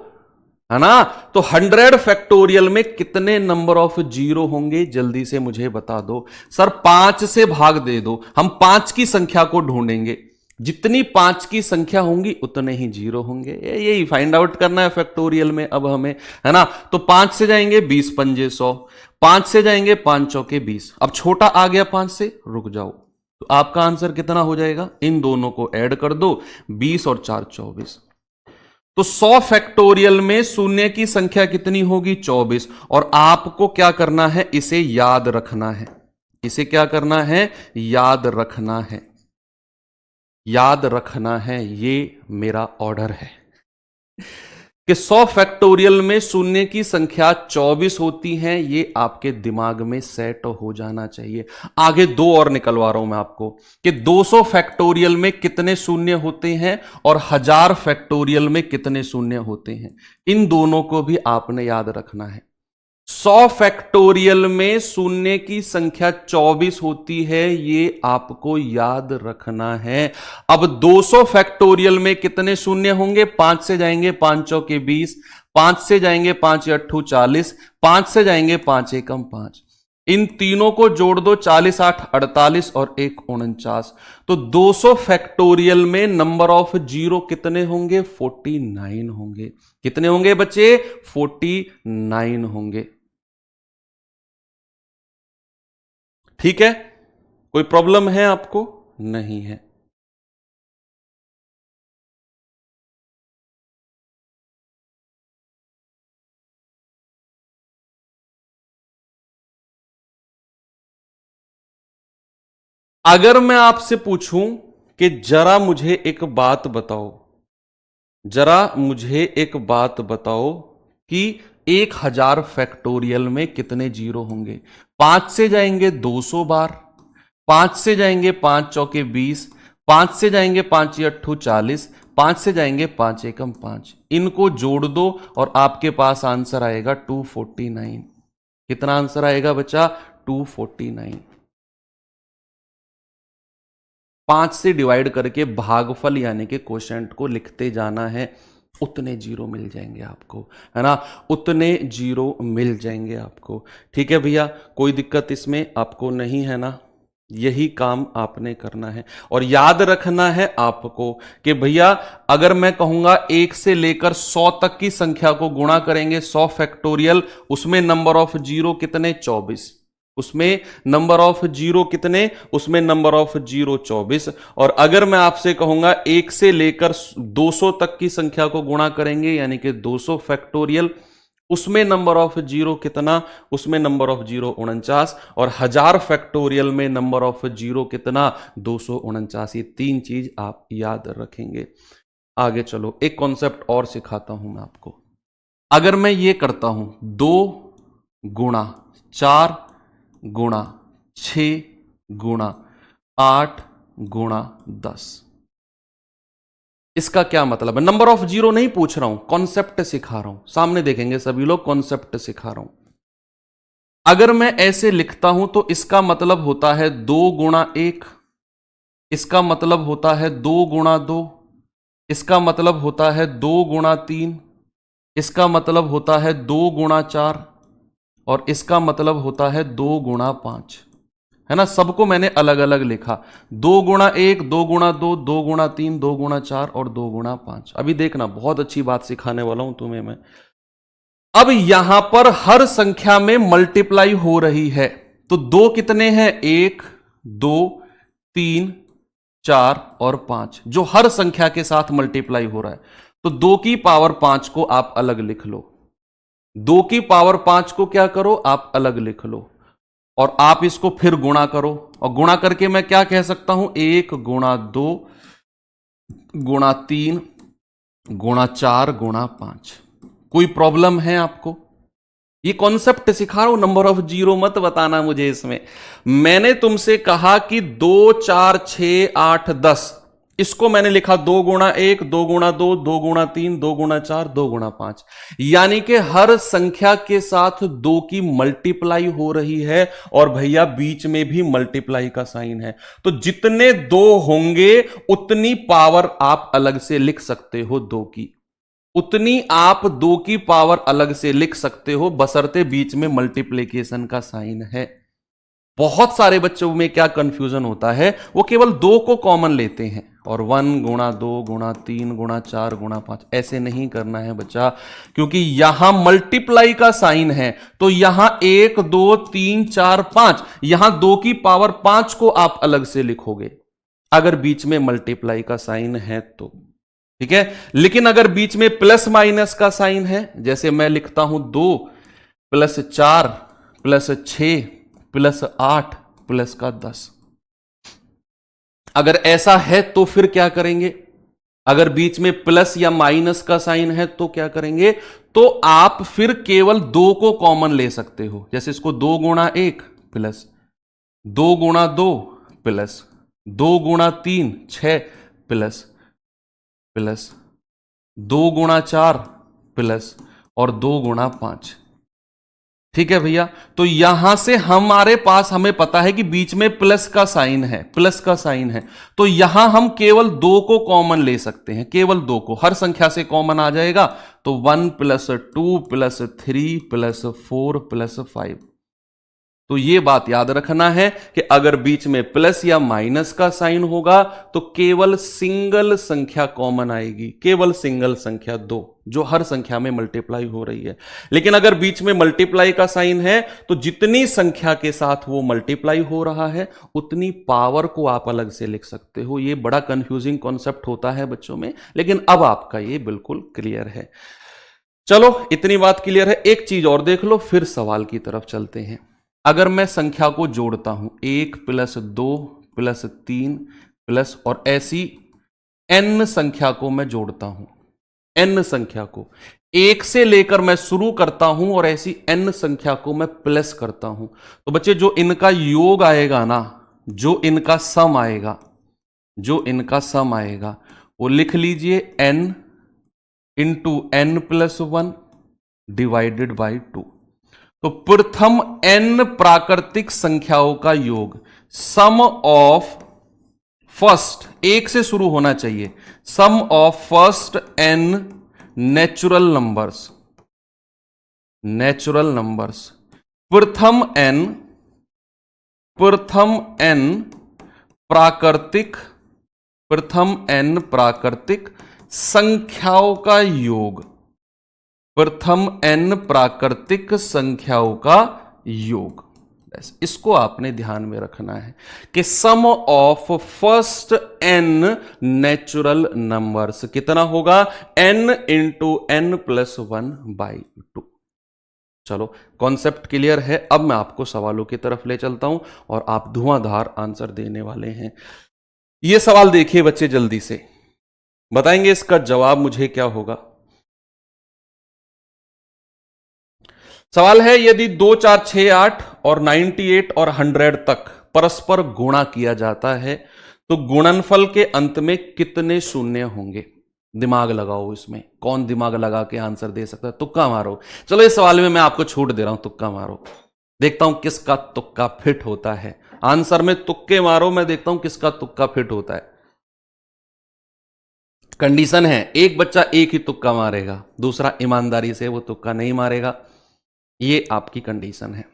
है ना। तो 100 फैक्टोरियल में कितने नंबर ऑफ जीरो होंगे, जल्दी से मुझे बता दो। सर 5 से भाग दे दो, हम 5 की संख्या को ढूंढेंगे, जितनी 5 की संख्या होंगी उतने ही जीरो होंगे। यही फाइंड आउट करना है फैक्टोरियल में अब हमें, है ना। तो 5 से जाएंगे 20 पंजे 100, 5 से जाएंगे 5 चौके 20। अब छोटा आ गया 5 से, रुक जाओ, तो आपका आंसर कितना हो जाएगा, इन दोनों को ऐड कर दो, 20 और 4 24। तो 100 फैक्टोरियल में शून्य की संख्या कितनी होगी, 24। और आपको क्या करना है, इसे याद रखना है। इसे क्या करना है, याद रखना है, याद रखना है, ये मेरा ऑर्डर है कि 100 फैक्टोरियल में शून्य की संख्या 24 होती है। ये आपके दिमाग में सेट हो जाना चाहिए। आगे 2 और निकलवा रहा हूं मैं आपको कि 200 फैक्टोरियल में कितने शून्य होते हैं और 1000 फैक्टोरियल में कितने शून्य होते हैं। इन दोनों को भी आपने याद रखना है। 100 फैक्टोरियल में शून्य की संख्या 24 होती है, ये आपको याद रखना है। अब 200 फैक्टोरियल में कितने शून्य होंगे, 5 से जाएंगे 5 चौके 20, 5 से जाएंगे 5 अट्ठू 40, 5 से जाएंगे 5 एकम 5। इन तीनों को जोड़ दो, 40 8 48 और 1 49। तो 200 फैक्टोरियल में नंबर ऑफ जीरो कितने होंगे, 49 होंगे। कितने होंगे बच्चे, 49 होंगे। ठीक है, कोई प्रॉब्लम है आपको, नहीं है। अगर मैं आपसे पूछूं कि जरा मुझे एक बात बताओ, जरा मुझे एक बात बताओ कि 1000 फैक्टोरियल में कितने जीरो होंगे। 5 से जाएंगे 200 बार, 5 से जाएंगे 5 चौके 20, 5 से जाएंगे 5 अट्ठू 40, 5 से जाएंगे 5 एकम 5। इनको जोड़ दो और आपके पास आंसर आएगा 249। कितना आंसर आएगा बच्चा, 249। 5 से डिवाइड करके भागफल यानी कि क्वोशेंट को लिखते जाना है, उतने जीरो मिल जाएंगे आपको, है ना, उतने जीरो मिल जाएंगे आपको। ठीक है भैया, कोई दिक्कत इसमें आपको नहीं है ना। यही काम आपने करना है और याद रखना है आपको कि भैया अगर मैं कहूंगा 1 से लेकर 100 तक की संख्या को गुणा करेंगे 100 फैक्टोरियल, उसमें नंबर ऑफ जीरो कितने, 24। उसमें नंबर ऑफ जीरो कितने, उसमें नंबर ऑफ जीरो 24। और अगर मैं आपसे कहूंगा 1 से लेकर 200 तक की संख्या को गुणा करेंगे यानी कि 200 फैक्टोरियल, उसमें नंबर ऑफ जीरो कितना, उसमें नंबर ऑफ जीरो 49। और 1000 फैक्टोरियल में नंबर ऑफ जीरो कितना, 249। ये 3 चीज आप याद रखेंगे। आगे चलो, एक कॉन्सेप्ट और सिखाता हूं मैं आपको। अगर मैं ये करता हूं 2 गुणा 4 गुणा 6 गुणा 8 गुणा 10, इसका क्या मतलब है? नंबर ऑफ जीरो नहीं पूछ रहा हूं, कॉन्सेप्ट सिखा रहा हूं। सामने देखेंगे सभी लोग, कॉन्सेप्ट सिखा रहा हूं। अगर मैं ऐसे लिखता हूं तो इसका मतलब होता है 2 गुणा 1, इसका मतलब होता है 2 गुणा 2, इसका मतलब होता है 2 गुणा 3, इसका मतलब होता है 2 गुणा 4, और इसका मतलब होता है 2 गुणा 5, है ना। सबको मैंने अलग अलग लिखा, 2 गुणा 1, 2 गुणा 2, 2 गुणा 3, 2 गुणा 4 और 2 गुणा 5। अभी देखना, बहुत अच्छी बात सिखाने वाला हूं तुम्हें मैं। अब यहां पर हर संख्या में मल्टीप्लाई हो रही है, तो 2 कितने हैं, 1 2 3 4 और 5, जो हर संख्या के साथ मल्टीप्लाई हो रहा है। तो 2 की पावर 5 को आप अलग लिख लो, 2 की पावर 5 को क्या करो, आप अलग लिख लो, और आप इसको फिर गुणा करो। और गुणा करके मैं क्या कह सकता हूं, 1 गुणा 2 गुणा 3 गुणा 4 गुणा 5। कोई प्रॉब्लम है आपको? ये कॉन्सेप्ट सिखा रहा हूं, नंबर ऑफ जीरो मत बताना मुझे इसमें। मैंने तुमसे कहा कि 2 4 6 8 10, इसको मैंने लिखा 2 गुणा 1, 2 गुणा 2, 2 गुणा 3, 2 गुणा 4, 2 गुणा 5, यानी कि हर संख्या के साथ 2 की मल्टीप्लाई हो रही है, और भैया बीच में भी मल्टीप्लाई का साइन है। तो जितने 2 होंगे उतनी पावर आप अलग से लिख सकते हो, 2 की उतनी आप 2 की पावर अलग से लिख सकते हो, बशर्ते बीच में मल्टीप्लिकेशन का साइन है। बहुत सारे बच्चों में क्या कंफ्यूजन होता है, वो केवल 2 को कॉमन लेते हैं, और 1 गुणा 2 गुणा 3 गुणा 4 गुणा 5 ऐसे नहीं करना है बच्चा, क्योंकि यहां मल्टीप्लाई का साइन है। तो यहां 1 2 3 4 5, यहां 2 की पावर 5 को आप अलग से लिखोगे अगर बीच में मल्टीप्लाई का साइन है तो, ठीक है। लेकिन अगर बीच में प्लस माइनस का साइन है, जैसे मैं लिखता हूं 2 प्लस 4 प्लस 6 प्लस 8 प्लस का 10, अगर ऐसा है तो फिर क्या करेंगे? अगर बीच में प्लस या माइनस का साइन है तो क्या करेंगे? तो आप फिर केवल 2 को कॉमन ले सकते हो। जैसे इसको 2 गुणा 1 प्लस 2 गुणा 2 प्लस 2 गुणा 3 6 प्लस प्लस 2 गुणा 4 प्लस और 2 गुणा 5, ठीक है भैया। तो यहां से हमारे पास, हमें पता है कि बीच में प्लस का साइन है, प्लस का साइन है, तो यहां हम केवल 2 को कॉमन ले सकते हैं, केवल 2 को, हर संख्या से कॉमन आ जाएगा। तो 1 प्लस 2 प्लस 3 प्लस 4 प्लस 5। तो ये बात याद रखना है कि अगर बीच में प्लस या माइनस का साइन होगा तो केवल सिंगल संख्या कॉमन आएगी, केवल सिंगल संख्या 2, जो हर संख्या में मल्टीप्लाई हो रही है। लेकिन अगर बीच में मल्टीप्लाई का साइन है तो जितनी संख्या के साथ वो मल्टीप्लाई हो रहा है उतनी पावर को आप अलग से लिख सकते हो। ये बड़ा कंफ्यूजिंग कॉन्सेप्ट होता है बच्चों में, लेकिन अब आपका ये बिल्कुल क्लियर है। चलो, इतनी बात क्लियर है। एक चीज और देख लो, फिर सवाल की तरफ चलते हैं। अगर मैं संख्या को जोड़ता हूं 1 प्लस 2 प्लस 3 प्लस, और ऐसी n संख्या को मैं जोड़ता हूं, n संख्या को 1 से लेकर मैं शुरू करता हूं और ऐसी n संख्या को मैं प्लस करता हूं, तो बच्चे जो इनका योग आएगा ना, जो इनका सम आएगा, जो इनका सम आएगा वो लिख लीजिए n into n plus 1 divided by 2। तो प्रथम n प्राकृतिक संख्याओं का योग, सम ऑफ फर्स्ट, 1 से शुरू होना चाहिए, sum of first n natural numbers, natural numbers, प्रथम n प्राकृतिक, प्रथम n प्राकृतिक संख्याओं का योग, प्रथम n प्राकृतिक संख्याओं का योग। इसको आपने ध्यान में रखना है कि sum of first n natural numbers कितना होगा, n इंटू n प्लस 1/2। चलो कॉन्सेप्ट क्लियर है। अब मैं आपको सवालों की तरफ ले चलता हूं और आप धुआंधार आंसर देने वाले हैं। यह सवाल देखिए बच्चे, जल्दी से बताएंगे इसका जवाब मुझे क्या होगा। सवाल है, यदि 2 4 6 8 और 98 और 100 तक परस्पर गुणा किया जाता है तो गुणनफल के अंत में कितने शून्य होंगे। दिमाग लगाओ इसमें, कौन दिमाग लगा के आंसर दे सकता है, तुक्का मारो। चलो इस सवाल में मैं आपको छूट दे रहा हूं, तुक्का मारो, देखता हूं किसका तुक्का फिट होता है। आंसर में तुक्के मारो, मैं देखता हूं किसका तुक्का फिट होता है। कंडीशन है, एक बच्चा एक ही तुक्का मारेगा, दूसरा ईमानदारी से वो तुक्का नहीं मारेगा। ये आपकी कंडीशन है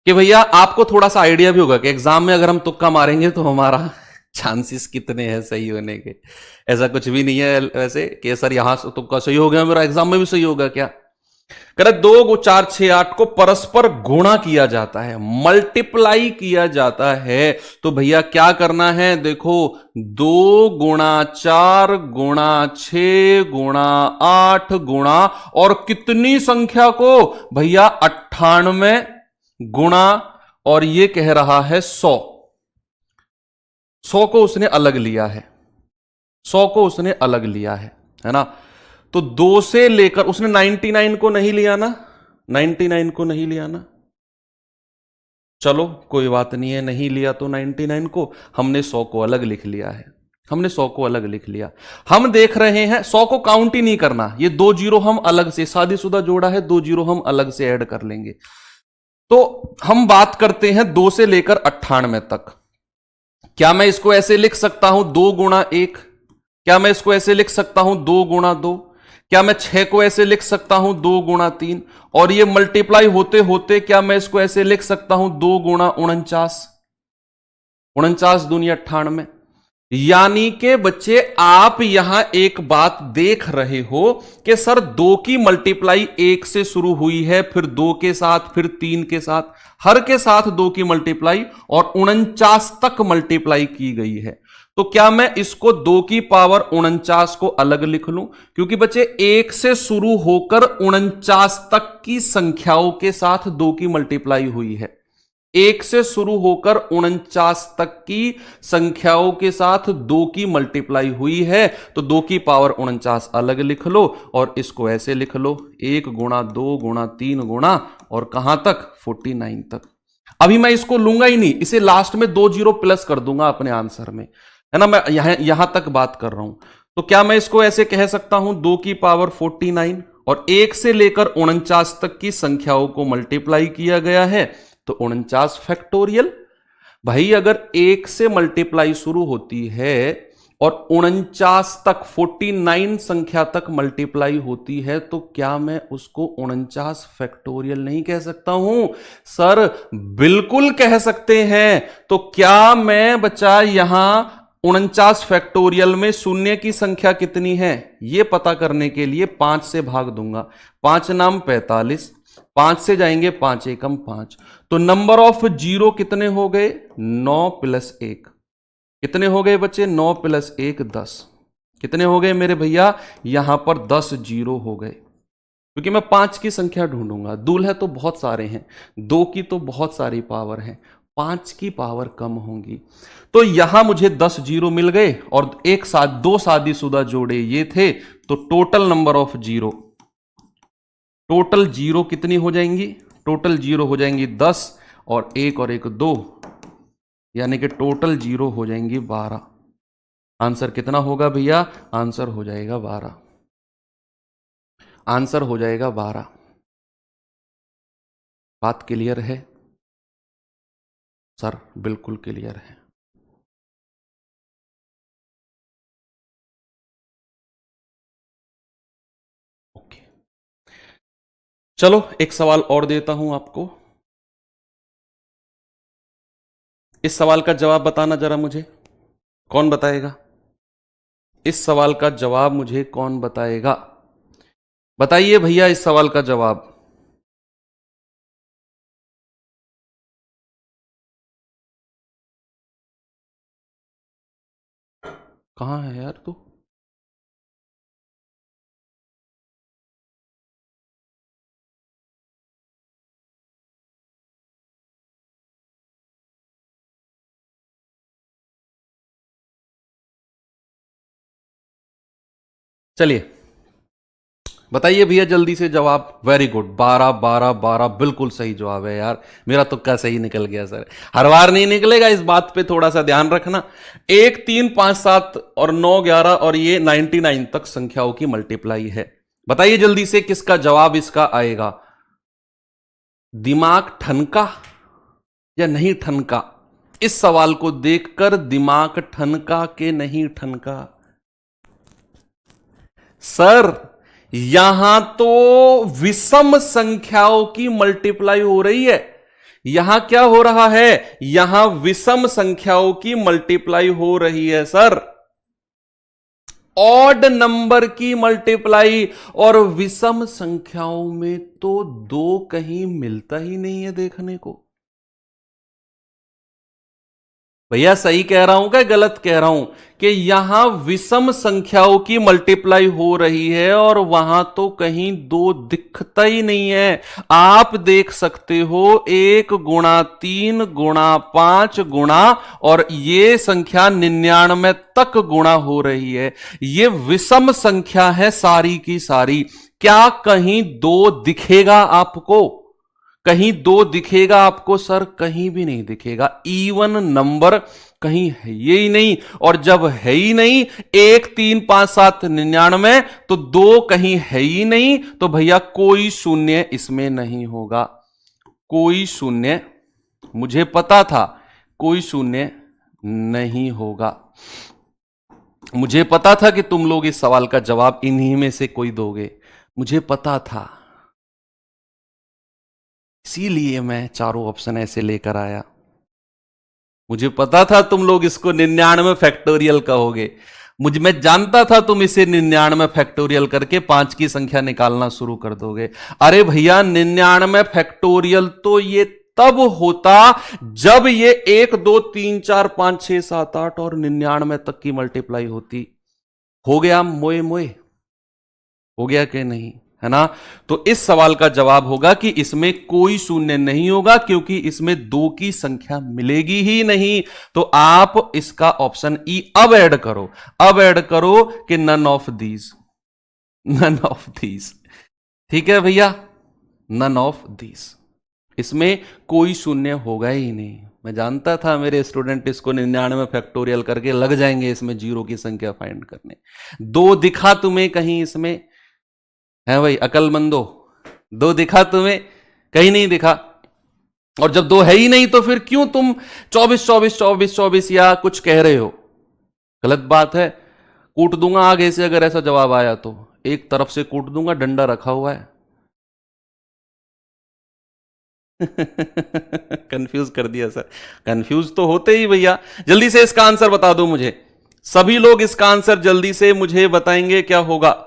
कि भैया आपको थोड़ा सा आइडिया भी होगा कि एग्जाम में अगर हम तुक्का मारेंगे तो हमारा चांसेस कितने हैं सही होने के। ऐसा कुछ भी नहीं है वैसे कि सर यहां से तुक्का सही हो गया, मेरा एग्जाम में भी सही होगा क्या। कह 2 4 6 8 को परस्पर गुणा किया जाता है, मल्टीप्लाई किया जाता है, तो भैया क्या करना है, देखो 2 गुणा 4 गुणा 6 गुणा 8 गुणा और कितनी संख्या को भैया 98 गुणा, और ये कह रहा है 100 को उसने अलग लिया है, 100 को उसने अलग लिया है ना। तो 2 से लेकर उसने 99 को नहीं लिया ना, 99 को नहीं लिया ना। चलो कोई बात नहीं है, नहीं लिया तो 99 को हमने 100 को अलग लिख लिया है, हमने 100 को अलग लिख लिया। हम देख रहे हैं 100 को काउंट ही नहीं करना, ये 2 जीरो हम अलग से, शादीशुदा जोड़ा है, 2 जीरो हम अलग से ऐड कर लेंगे। तो हम बात करते हैं 2 से लेकर 98 तक। क्या मैं इसको ऐसे लिख सकता हूं 2 गुणा 1, क्या मैं इसको ऐसे लिख सकता हूं 2 गुणा 2, क्या मैं 6 को ऐसे लिख सकता हूं 2 गुणा 3, और ये मल्टीप्लाई होते होते क्या मैं इसको ऐसे लिख सकता हूं 2 गुणा 49, 49 दूनी 98। यानी कि बच्चे आप यहां एक बात देख रहे हो कि सर 2 की मल्टीप्लाई 1 से शुरू हुई है, फिर 2 के साथ, फिर 3 के साथ, हर के साथ 2 की मल्टीप्लाई और 49 तक मल्टीप्लाई की गई है। तो क्या मैं इसको 2 की पावर 49 को अलग लिख लूं, क्योंकि बच्चे 1 से शुरू होकर 49 तक की संख्याओं के साथ 2 की मल्टीप्लाई हुई है। 1 से शुरू होकर 49 तक की संख्याओं के साथ 2 की मल्टीप्लाई हुई है, तो 2 की पावर 49 अलग लिख लो और इसको ऐसे लिख लो 1 गुणा 2 गुणा 3 गुणा और कहां तक 49 तक। अभी मैं इसको लूंगा ही नहीं, इसे लास्ट में 2 जीरो प्लस कर दूंगा अपने आंसर में, है ना। मैं यहां तक बात कर रहा हूं, तो क्या मैं इसको ऐसे कह सकता हूं 2 की पावर 49 और 1 से लेकर 49 तक की संख्याओं को मल्टीप्लाई किया गया है, तो 49 फैक्टोरियल। भाई अगर 1 से मल्टीप्लाई शुरू होती है और 49 तक 49 संख्या तक मल्टीप्लाई होती है, तो क्या मैं उसको 49 फैक्टोरियल नहीं कह सकता हूं। सर बिल्कुल कह सकते हैं। तो क्या मैं बच्चा यहां 49 फैक्टोरियल में शून्य की संख्या कितनी है यह पता करने के लिए 5 से भाग दूंगा, 5 नाम 45, 5 से जाएंगे 5 एकम 5, तो नंबर ऑफ जीरो कितने हो गए 9 प्लस 1, कितने हो गए बच्चे 9 प्लस 1 10, कितने हो गए मेरे भैया यहां पर 10 जीरो हो गए, क्योंकि मैं 5 की संख्या ढूंढूंगा। दूल्हे तो बहुत सारे हैं, 2 की तो बहुत सारी पावर है, 5 की पावर कम होंगी। तो यहां मुझे 10 जीरो मिल गए और एक साथ 2 शादीशुदा जोड़े ये थे, तो total number of zero, total zero कितनी हो जाएंगी, टोटल जीरो हो जाएंगी 10 और 1 और 1 2, यानी कि टोटल जीरो हो जाएंगी 12। आंसर कितना होगा भैया, आंसर हो जाएगा 12, आंसर हो जाएगा 12। बात क्लियर है सर, बिल्कुल क्लियर है। ओके, चलो एक सवाल और देता हूं आपको। इस सवाल का जवाब बताना जरा मुझे, कौन बताएगा इस सवाल का जवाब, मुझे कौन बताएगा, बताइए भैया इस सवाल का जवाब। कहाँ है यार तू? चलिए बताइए भैया जल्दी से जवाब। वेरी गुड, 12 12 12 बिल्कुल सही जवाब है यार। मेरा तुक्का सही निकल गया सर। हर बार नहीं निकलेगा, इस बात पे थोड़ा सा ध्यान रखना। 1 3 5 7 और 9 11 और ये 99 तक संख्याओं की मल्टीप्लाई है। बताइए जल्दी से किसका जवाब इसका आएगा। दिमाग ठनका या नहीं ठनका? इस सवाल को देखकर दिमाग ठनका के नहीं ठनका? सर यहां तो विषम संख्याओं की मल्टीप्लाई हो रही है। यहां क्या हो रहा है? यहां विषम संख्याओं की मल्टीप्लाई हो रही है सर। ऑड नंबर की मल्टीप्लाई। और विषम संख्याओं में तो दो कहीं मिलता ही नहीं है देखने को। भैया सही कह रहा हूं क्या गलत कह रहा हूं कि यहां विषम संख्याओं की मल्टीप्लाई हो रही है और वहां तो कहीं दो दिखता ही नहीं है। आप देख सकते हो 1 गुणा 3 गुणा 5 गुणा और ये संख्या 99 तक गुणा हो रही है। ये विषम संख्या है सारी की सारी। क्या कहीं दो दिखेगा आपको? कहीं दो दिखेगा आपको सर? कहीं भी नहीं दिखेगा। इवन नंबर कहीं है ही नहीं। और जब है ही नहीं 1 3 5 7 99 तो दो कहीं है ही नहीं, तो भैया कोई शून्य इसमें नहीं होगा। कोई शून्य, मुझे पता था कोई शून्य नहीं होगा। मुझे पता था कि तुम लोग इस सवाल का जवाब इन्हीं में से कोई दोगे। मुझे पता था, इसीलिए मैं चारों ऑप्शन ऐसे लेकर आया। मुझे पता था तुम लोग इसको 99 फैक्टोरियल कहोगे। मैं जानता था तुम इसे 99 फैक्टोरियल करके 5 की संख्या निकालना शुरू कर दोगे। अरे भैया 99 फैक्टोरियल तो ये तब होता जब ये 1 2 3 4 5 6 7 8 और 99 तक की मल्टीप्लाई होती। हो गया मोए मोए? हो गया कि नहीं? है ना? तो इस सवाल का जवाब होगा कि इसमें कोई शून्य नहीं होगा, क्योंकि इसमें दो की संख्या मिलेगी ही नहीं। तो आप इसका ऑप्शन ई अब ऐड करो। अब ऐड करो कि none of these. None of these. ठीक है भैया, नन ऑफ दीज। इसमें कोई शून्य होगा ही नहीं। मैं जानता था मेरे स्टूडेंट इसको 99 फैक्टोरियल करके लग जाएंगे इसमें जीरो की संख्या फाइंड करने। दो दिखा तुम्हें कहीं इसमें? है भाई अकलमंदो, दो दिखा तुम्हें? कहीं नहीं दिखा। और जब दो है ही नहीं तो फिर क्यों तुम 24 24 24 24 या कुछ कह रहे हो? गलत बात है। कूट दूंगा आगे से अगर ऐसा जवाब आया तो। एक तरफ से कूट दूंगा, डंडा रखा हुआ है। कंफ्यूज कर दिया सर। कंफ्यूज तो होते ही भैया। जल्दी से इसका आंसर बता दो मुझे। सभी लोग इसका आंसर जल्दी से मुझे बताएंगे क्या होगा।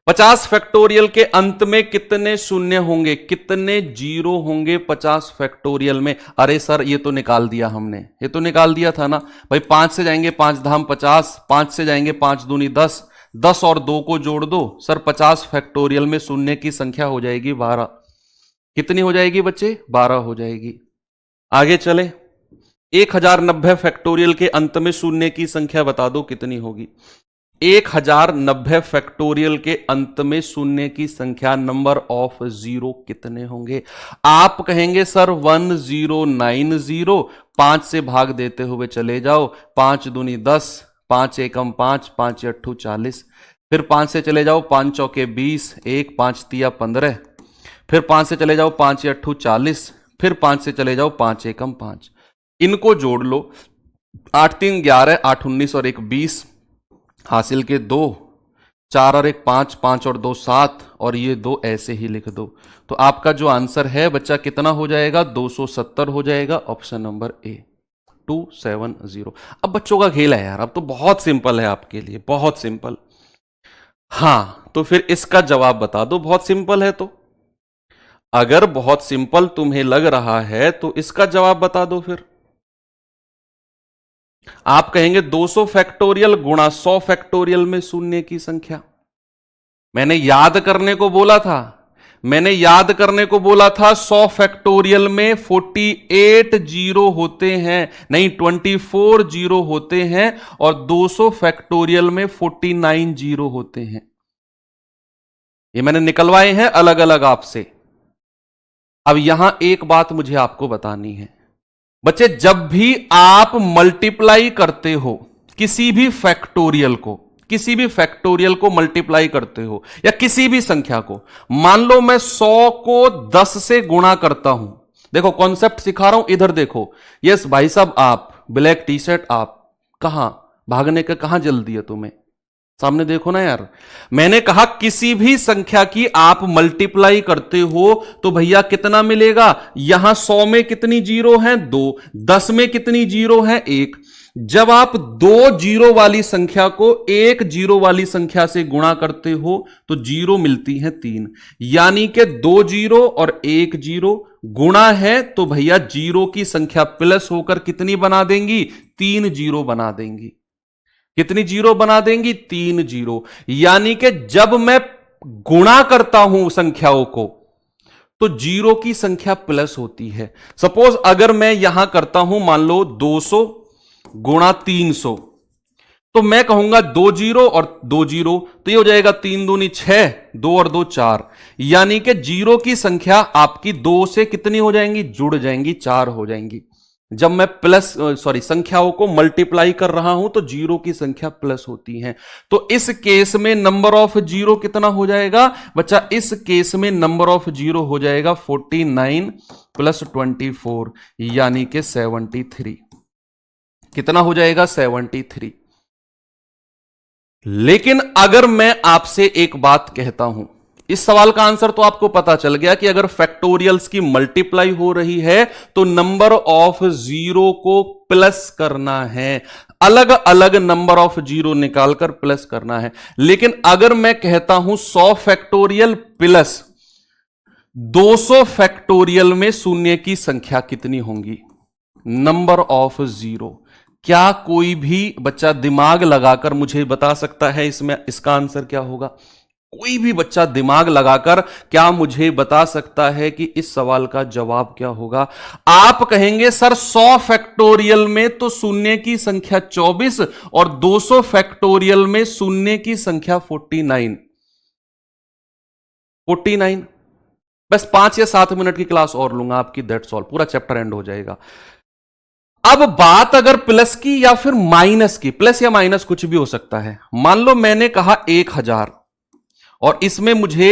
50 फैक्टोरियल के अंत में कितने शून्य होंगे? कितने जीरो होंगे 50 फैक्टोरियल में? अरे सर ये तो निकाल दिया हमने, ये तो निकाल दिया था ना भाई। 5 से जाएंगे 5 धाम 50, 5 से जाएंगे 5 दूनी 10, 10 और 2 को जोड़ दो सर। 50 फैक्टोरियल में शून्य की संख्या हो जाएगी 12। कितनी हो जाएगी बच्चे? 12 हो जाएगी। आगे चले। 1090 फैक्टोरियल के अंत में शून्य की संख्या बता दो कितनी होगी। 1090 फैक्टोरियल के अंत में शून्य की संख्या, नंबर ऑफ जीरो कितने होंगे? आप कहेंगे सर 1090। 5 से भाग देते हुए चले जाओ। 5 दूनी 10, 5 एकम 5, 5 अट्ठू 40। फिर 5 से चले जाओ 5 चौके 20, 1 5 तिया 15। फिर 5 से चले जाओ 5 अट्ठू 40। फिर 5 से चले जाओ 5 एकम 5। इनको जोड़ लो। 8 3 11, 8 19 और 1 20। हासिल के 2, 4 और 1 5, 5 और 2 7 और ये 2 ऐसे ही लिख दो। तो आपका जो आंसर है बच्चा कितना हो जाएगा? 270 हो जाएगा। Option number A 270। अब बच्चों का खेल है यार, अब तो बहुत सिंपल है आपके लिए, बहुत सिंपल। हां तो फिर इसका जवाब बता दो। बहुत सिंपल है तो अगर बहुत सिंपल तुम्हें लग रहा है तो इसका जवाब बता दो फिर। आप कहेंगे 200 फैक्टोरियल गुणा 100 फैक्टोरियल में शून्य की संख्या। मैंने याद करने को बोला था, मैंने याद करने को बोला था 100 फैक्टोरियल में 48 जीरो होते हैं, नहीं 24 जीरो होते हैं, और 200 फैक्टोरियल में 49 जीरो होते हैं। ये मैंने निकलवाए हैं अलग अलग आपसे। अब यहां एक बात मुझे आपको बतानी है बच्चे, जब भी आप मल्टीप्लाई करते हो किसी भी फैक्टोरियल को, किसी भी फैक्टोरियल को मल्टीप्लाई करते हो या किसी भी संख्या को, मान लो मैं 100 को 10 से गुणा करता हूं। देखो कॉन्सेप्ट सिखा रहा हूं, इधर देखो। यस भाई साहब, आप ब्लैक टी शर्ट, आप कहां भागने का, कहां जल्दी है तुम्हें? सामने देखो ना यार। मैंने कहा किसी भी संख्या की आप मल्टीप्लाई करते हो तो भैया कितना मिलेगा? यहां 100 में कितनी जीरो हैं? 2। 10 में कितनी जीरो हैं? 1। जब आप 2 जीरो वाली संख्या को 1 जीरो वाली संख्या से गुणा करते हो तो जीरो मिलती है 3। यानी कि 2 जीरो और 1 जीरो गुणा है तो भैया जीरो की संख्या प्लस होकर कितनी बना देंगी? 3 जीरो बना देंगी। कितनी जीरो बना देंगी? 3 जीरो। यानी कि जब मैं गुणा करता हूं संख्याओं को तो जीरो की संख्या प्लस होती है। सपोज अगर मैं यहां करता हूं, मान लो 200 गुणा 300, तो मैं कहूंगा 2 जीरो और 2 जीरो, तो ये हो जाएगा 3 दूनी 6, 2 और 2 4। यानी कि जीरो की संख्या आपकी 2 से कितनी हो जाएंगी? जुड़ जाएंगी, 4 हो जाएंगी। जब मैं संख्याओं को मल्टीप्लाई कर रहा हूं तो जीरो की संख्या प्लस होती है। तो इस केस में नंबर ऑफ जीरो कितना हो जाएगा बच्चा? इस केस में नंबर ऑफ जीरो हो जाएगा 49 प्लस 24, यानी कि 73। कितना हो जाएगा? 73। लेकिन अगर मैं आपसे एक बात कहता हूं, इस सवाल का आंसर तो आपको पता चल गया कि अगर फैक्टोरियल्स की मल्टीप्लाई हो रही है तो नंबर ऑफ जीरो को प्लस करना है, अलग अलग नंबर ऑफ जीरो निकालकर प्लस करना है। लेकिन अगर मैं कहता हूं 100 फैक्टोरियल प्लस 200 फैक्टोरियल में शून्य की संख्या कितनी होंगी? Number of zero. क्या कोई भी बच्चा दिमाग लगाकर मुझे बता सकता है इसमें इसका आंसर क्या होगा? कोई भी बच्चा दिमाग लगाकर क्या मुझे बता सकता है कि इस सवाल का जवाब क्या होगा? आप कहेंगे सर 100 फैक्टोरियल में तो शून्य की संख्या 24 और 200 फैक्टोरियल में शून्य की संख्या 49। बस 5 या 7 मिनट की क्लास और लूंगा आपकी, दैट्स ऑल, पूरा चैप्टर एंड हो जाएगा। अब बात अगर प्लस की या फिर माइनस की, प्लस या माइनस कुछ भी हो सकता है। मान लो मैंने कहा 1000 और इसमें मुझे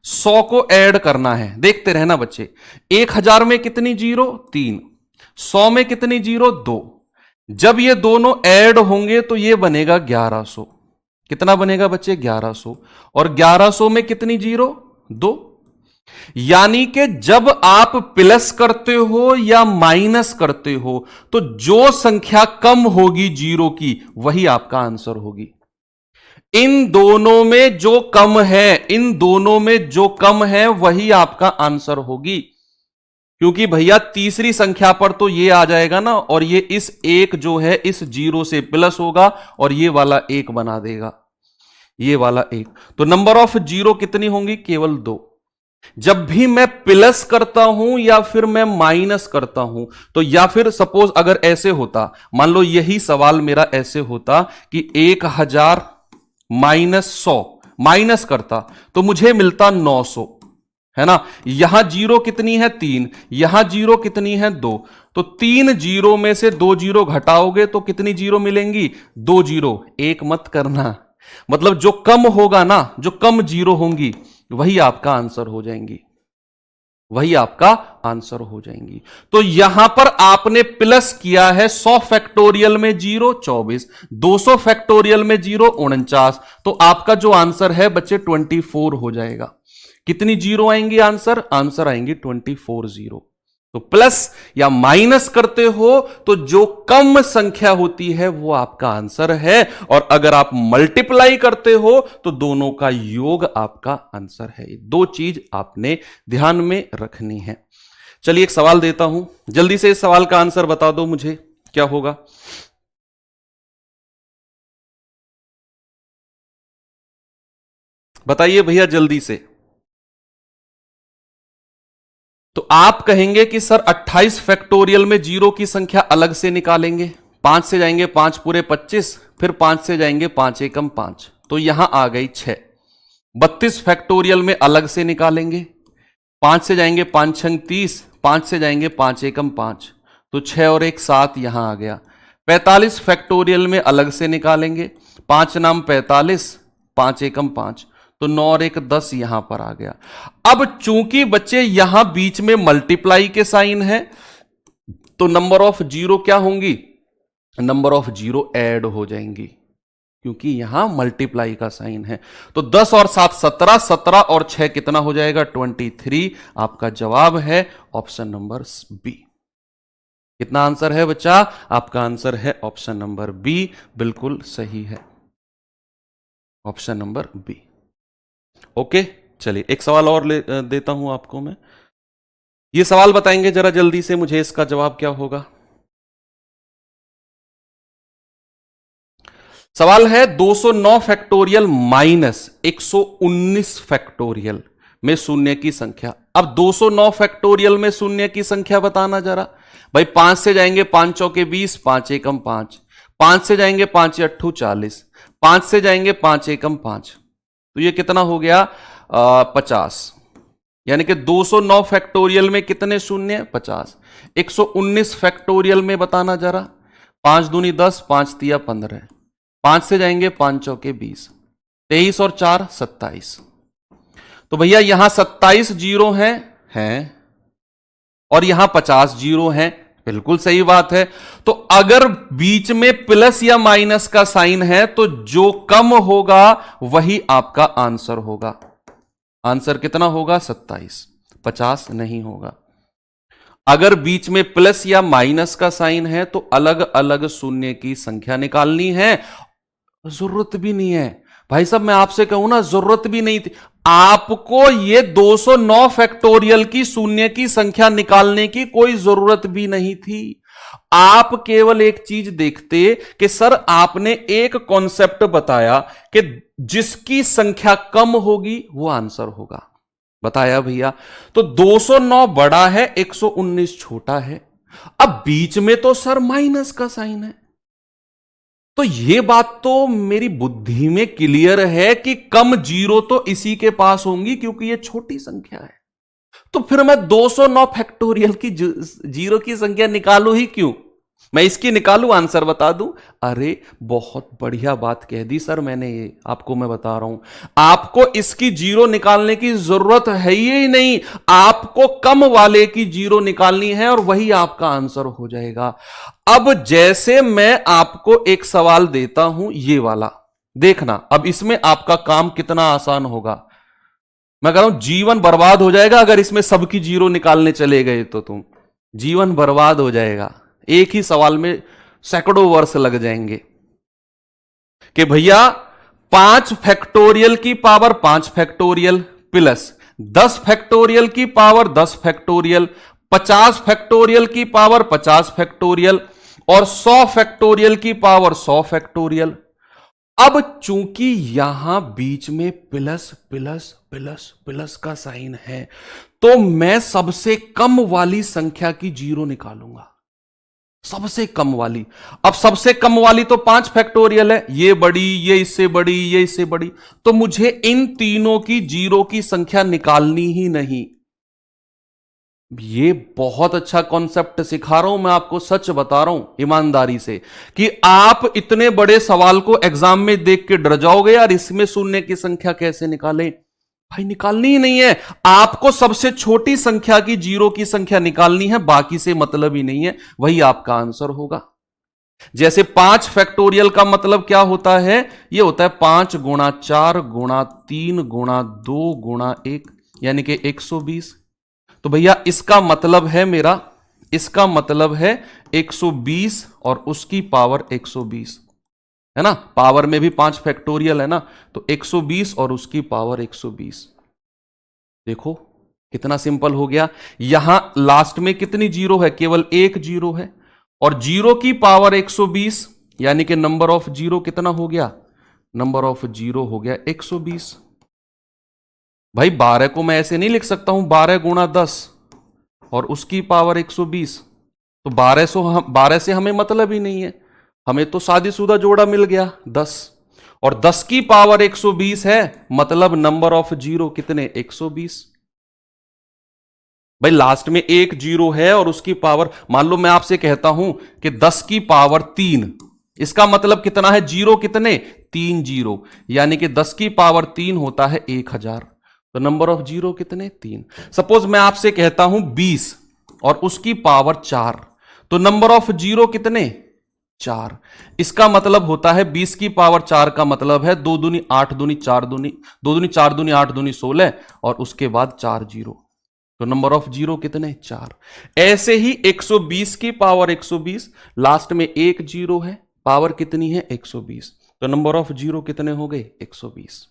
100 को ऐड करना है। देखते रहना बच्चे, 1000 में कितनी जीरो? 3। 100 में कितनी जीरो? 2। जब ये दोनों ऐड होंगे तो ये बनेगा 1100। कितना बनेगा बच्चे? 1100। और 1100 में कितनी जीरो? 2। यानी कि जब आप प्लस करते हो या माइनस करते हो तो जो संख्या कम होगी जीरो की वही आपका आंसर होगी। इन दोनों में जो कम है, इन दोनों में जो कम है वही आपका आंसर होगी। क्योंकि भैया तीसरी संख्या पर तो ये आ जाएगा ना, और ये इस एक जो है इस जीरो से प्लस होगा और ये वाला 1 बना देगा, ये वाला 1। तो नंबर ऑफ जीरो कितनी होंगी? केवल 2। जब भी मैं प्लस करता हूं या फिर मैं माइनस करता हूं, तो या फिर सपोज अगर ऐसे होता, मान लो यही सवाल मेरा ऐसे होता कि 1000 माइनस 100 माइनस करता तो मुझे मिलता 900, है ना। यहां जीरो कितनी है? 3। यहां जीरो कितनी है? 2। तो 3 जीरो में से 2 जीरो घटाओगे तो कितनी जीरो मिलेंगी? 2 जीरो। एक मत करना, मतलब जो कम होगा ना, जो कम जीरो होंगी वही आपका आंसर हो जाएंगी, वही आपका आंसर हो जाएंगी। तो यहां पर आपने प्लस किया है 100 फैक्टोरियल में जीरो 24, 200 फैक्टोरियल में जीरो 49, तो आपका जो आंसर है बच्चे 24 हो जाएगा। कितनी जीरो आएंगी? आंसर आएंगी 24 जीरो। तो प्लस या माइनस करते हो तो जो कम संख्या होती है वो आपका आंसर है, और अगर आप मल्टीप्लाई करते हो तो दोनों का योग आपका आंसर है। 2 चीज आपने ध्यान में रखनी है। चलिए एक सवाल देता हूं, जल्दी से इस सवाल का आंसर बता दो मुझे, क्या होगा? बताइए भैया जल्दी से। तो आप कहेंगे कि सर 28 फैक्टोरियल में जीरो की संख्या अलग से निकालेंगे। 5 से जाएंगे 5 पूरे 25, फिर 5 से जाएंगे 5 एकम 5, तो यहां आ गई 6। 32 फैक्टोरियल में अलग से निकालेंगे। 5 से जाएंगे 5 छंग 30, 5 से जाएंगे 5 एकम 5, तो 6 और 1 7 यहां आ गया। 45 फैक्टोरियल में अलग से निकालेंगे। 5 नाम 45, 5 एकम 5, तो 9 और 1 10 यहां पर आ गया। अब चूंकि बच्चे यहां बीच में मल्टीप्लाई के साइन है, तो नंबर ऑफ जीरो क्या होंगी? नंबर ऑफ जीरो ऐड हो जाएंगी, क्योंकि यहां मल्टीप्लाई का साइन है। तो 10 और 7 17, 17 और 6 कितना हो जाएगा? 23। आपका जवाब है ऑप्शन नंबर बी। कितना आंसर है बच्चा? आपका आंसर है ऑप्शन नंबर बी, बिल्कुल सही है, ऑप्शन नंबर बी। ओके, चलिए एक सवाल और देता हूं आपको मैं। ये सवाल बताएंगे जरा जल्दी से मुझे, इसका जवाब क्या होगा? सवाल है 209 फैक्टोरियल माइनस 119 फैक्टोरियल में शून्य की संख्या। अब 209 फैक्टोरियल में शून्य की संख्या बताना जरा। भाई 5 से जाएंगे 5 चौके 20, 5 एकम 5, 5 से जाएंगे 5 अट्ठू 40, 5 से जाएंगे 5 एकम 5, तो ये कितना हो गया? 50। यानी कि 209 फैक्टोरियल में कितने शून्य? 50। 119 फैक्टोरियल में बताना जरा। 5 दूनी 10, 5 तिया 15, 5 से जाएंगे 5 चौके 20, 23 और 4 27। तो भैया यहां 27 जीरो हैं और यहां 50 जीरो हैं, बिल्कुल सही बात है। तो अगर बीच में प्लस या माइनस का साइन है तो जो कम होगा वही आपका आंसर होगा। आंसर कितना होगा? 27, 50 नहीं होगा। अगर बीच में प्लस या माइनस का साइन है तो अलग अलग शून्य की संख्या निकालनी है। जरूरत भी नहीं है भाई साहब, मैं आपसे कहूं ना, जरूरत भी नहीं थी आपको ये 209 फैक्टोरियल की शून्य की संख्या निकालने की, कोई जरूरत भी नहीं थी। आप केवल एक चीज देखते कि सर आपने एक कॉन्सेप्ट बताया कि जिसकी संख्या कम होगी वो आंसर होगा, बताया भैया। तो 209 बड़ा है, 119 छोटा है। अब बीच में तो सर माइनस का साइन है, तो यह बात तो मेरी बुद्धि में क्लियर है कि कम जीरो तो इसी के पास होंगी क्योंकि यह छोटी संख्या है। तो फिर मैं 209 फैक्टोरियल की जीरो की संख्या निकालू ही क्यों? मैं इसकी निकालू, आंसर बता दूं। अरे बहुत बढ़िया बात कह दी सर मैंने, ये आपको मैं बता रहा हूं, आपको इसकी जीरो निकालने की जरूरत है ही नहीं, आपको कम वाले की जीरो निकालनी है और वही आपका आंसर हो जाएगा। अब जैसे मैं आपको एक सवाल देता हूं, ये वाला देखना, अब इसमें आपका काम कितना आसान होगा। मैं कह रहा हूं जीवन बर्बाद हो जाएगा अगर इसमें सबकी जीरो निकालने चले गए तो, तुम जीवन बर्बाद हो जाएगा। एक ही सवाल में सैकड़ों वर्ष लग जाएंगे कि भैया 5 फैक्टोरियल की पावर 5 फैक्टोरियल प्लस 10 फैक्टोरियल की पावर 10 फैक्टोरियल, 50 फैक्टोरियल की पावर 50 फैक्टोरियल और 100 फैक्टोरियल की पावर 100 फैक्टोरियल। अब चूंकि यहां बीच में प्लस प्लस प्लस प्लस का साइन है तो मैं सबसे कम वाली संख्या की जीरो निकालूंगा, सबसे कम वाली। अब सबसे कम वाली तो 5 फैक्टोरियल है, ये बड़ी, ये इससे बड़ी, ये इससे बड़ी, तो मुझे इन तीनों की जीरो की संख्या निकालनी ही नहीं। ये बहुत अच्छा कॉन्सेप्ट सिखा रहा हूं मैं आपको, सच बता रहा हूं ईमानदारी से, कि आप इतने बड़े सवाल को एग्जाम में देख के डर जाओगे यार, इसमें शून्य की संख्या कैसे निकालें। भाई निकालनी ही नहीं है, आपको सबसे छोटी संख्या की जीरो की संख्या निकालनी है, बाकी से मतलब ही नहीं है, वही आपका आंसर होगा। जैसे 5 फैक्टोरियल का मतलब क्या होता है? यह होता है 5 गुणा 4 गुणा 3 गुणा 2 गुणा 1, यानी कि 120। तो भैया इसका मतलब है मेरा, इसका मतलब है 120 और उसकी पावर 120 है ना, पावर में भी 5 फैक्टोरियल है ना, तो 120 और उसकी पावर 120। देखो कितना सिंपल हो गया। यहां लास्ट में कितनी जीरो है? केवल एक जीरो है, और जीरो की पावर 120, यानी कि नंबर ऑफ जीरो कितना हो गया? नंबर ऑफ जीरो हो गया 120। भाई 12 को मैं ऐसे नहीं लिख सकता हूं 12 गुणा 10 और उसकी पावर 120। तो 12 से हमें मतलब ही नहीं है, हमें तो शादीशुदा जोड़ा मिल गया 10, और 10 की पावर 120 है, मतलब नंबर ऑफ जीरो कितने 120। भाई लास्ट में एक जीरो है और उसकी पावर, मान लो मैं आपसे कहता हूं कि 10 की पावर 3, इसका मतलब कितना है जीरो कितने 3 जीरो, यानी कि 10 की पावर 3 होता है 1000। तो नंबर ऑफ जीरो कितने 3। सपोज मैं आपसे कहता हूं 20 और उसकी पावर 4, तो नंबर ऑफ जीरो कितने 4। इसका मतलब होता है 20 की पावर 4 का मतलब है 2 दूनी 8 दूनी 4 दूनी 2 दूनी 4 दूनी 8 दूनी 16 और उसके बाद 4 जीरो, तो नंबर ऑफ जीरो कितने 4। ऐसे ही 120 की पावर 120, लास्ट में एक जीरो है, पावर कितनी है 120, तो नंबर ऑफ जीरो कितने हो गए 120।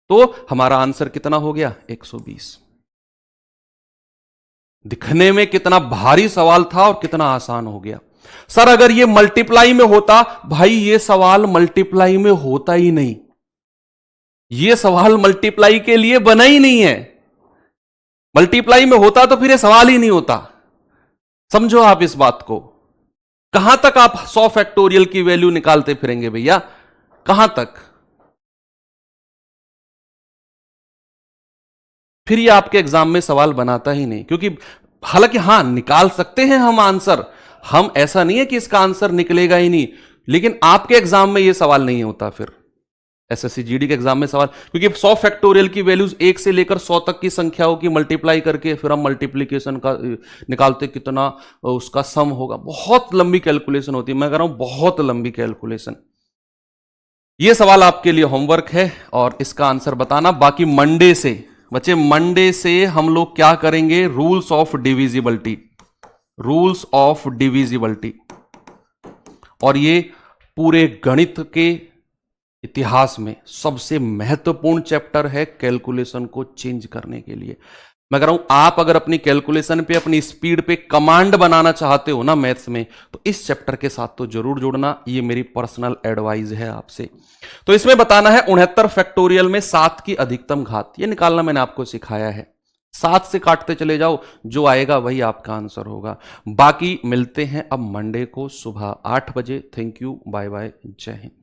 तो हमारा आंसर कितना हो गया 120। दिखने में कितना भारी सवाल था और कितना आसान हो गया। सर अगर ये मल्टीप्लाई में होता, भाई ये सवाल मल्टीप्लाई में होता ही नहीं, ये सवाल मल्टीप्लाई के लिए बना ही नहीं है। मल्टीप्लाई में होता तो फिर ये सवाल ही नहीं होता। समझो आप इस बात को। कहां तक आप 100 फैक्टोरियल की वैल्यू निकालते फिरेंगे भैया, कहां तक। फिर ये आपके एग्जाम में सवाल बनाता ही नहीं, क्योंकि हालांकि हां निकाल सकते हैं हम आंसर, हम ऐसा नहीं है कि इसका आंसर निकलेगा ही नहीं, लेकिन आपके एग्जाम में यह सवाल नहीं होता फिर एसएससी जीडी के एग्जाम में सवाल, क्योंकि 100 फैक्टोरियल की वैल्यूज 1 से लेकर 100 तक की संख्याओं की मल्टीप्लाई करके फिर हम मल्टीप्लीकेशन का निकालते, कितना उसका सम होगा, बहुत लंबी कैलकुलेशन होती है। मैं कह रहा हूं बहुत लंबी कैलकुलेशन। ये सवाल आपके लिए होमवर्क है और इसका आंसर बताना। बाकी मंडे से बच्चे, मंडे से हम लोग क्या करेंगे, rules of divisibility, rules of divisibility, और ये पूरे गणित के इतिहास में सबसे महत्वपूर्ण चैप्टर है कैलकुलेशन को चेंज करने के लिए। मैं कह रहा हूं आप अगर अपनी कैलकुलेशन पे, अपनी स्पीड पे कमांड बनाना चाहते हो ना मैथ्स में, तो इस चैप्टर के साथ तो जरूर जुड़ना, ये मेरी पर्सनल एडवाइस है आपसे। तो इसमें बताना है 69 फैक्टोरियल में 7 की अधिकतम घात, ये निकालना मैंने आपको सिखाया है। 7 से काटते चले जाओ, जो आएगा वही आपका आंसर होगा। बाकी मिलते हैं अब मंडे को सुबह 8 बजे। थैंक यू, बाय बाय, जय हिंद।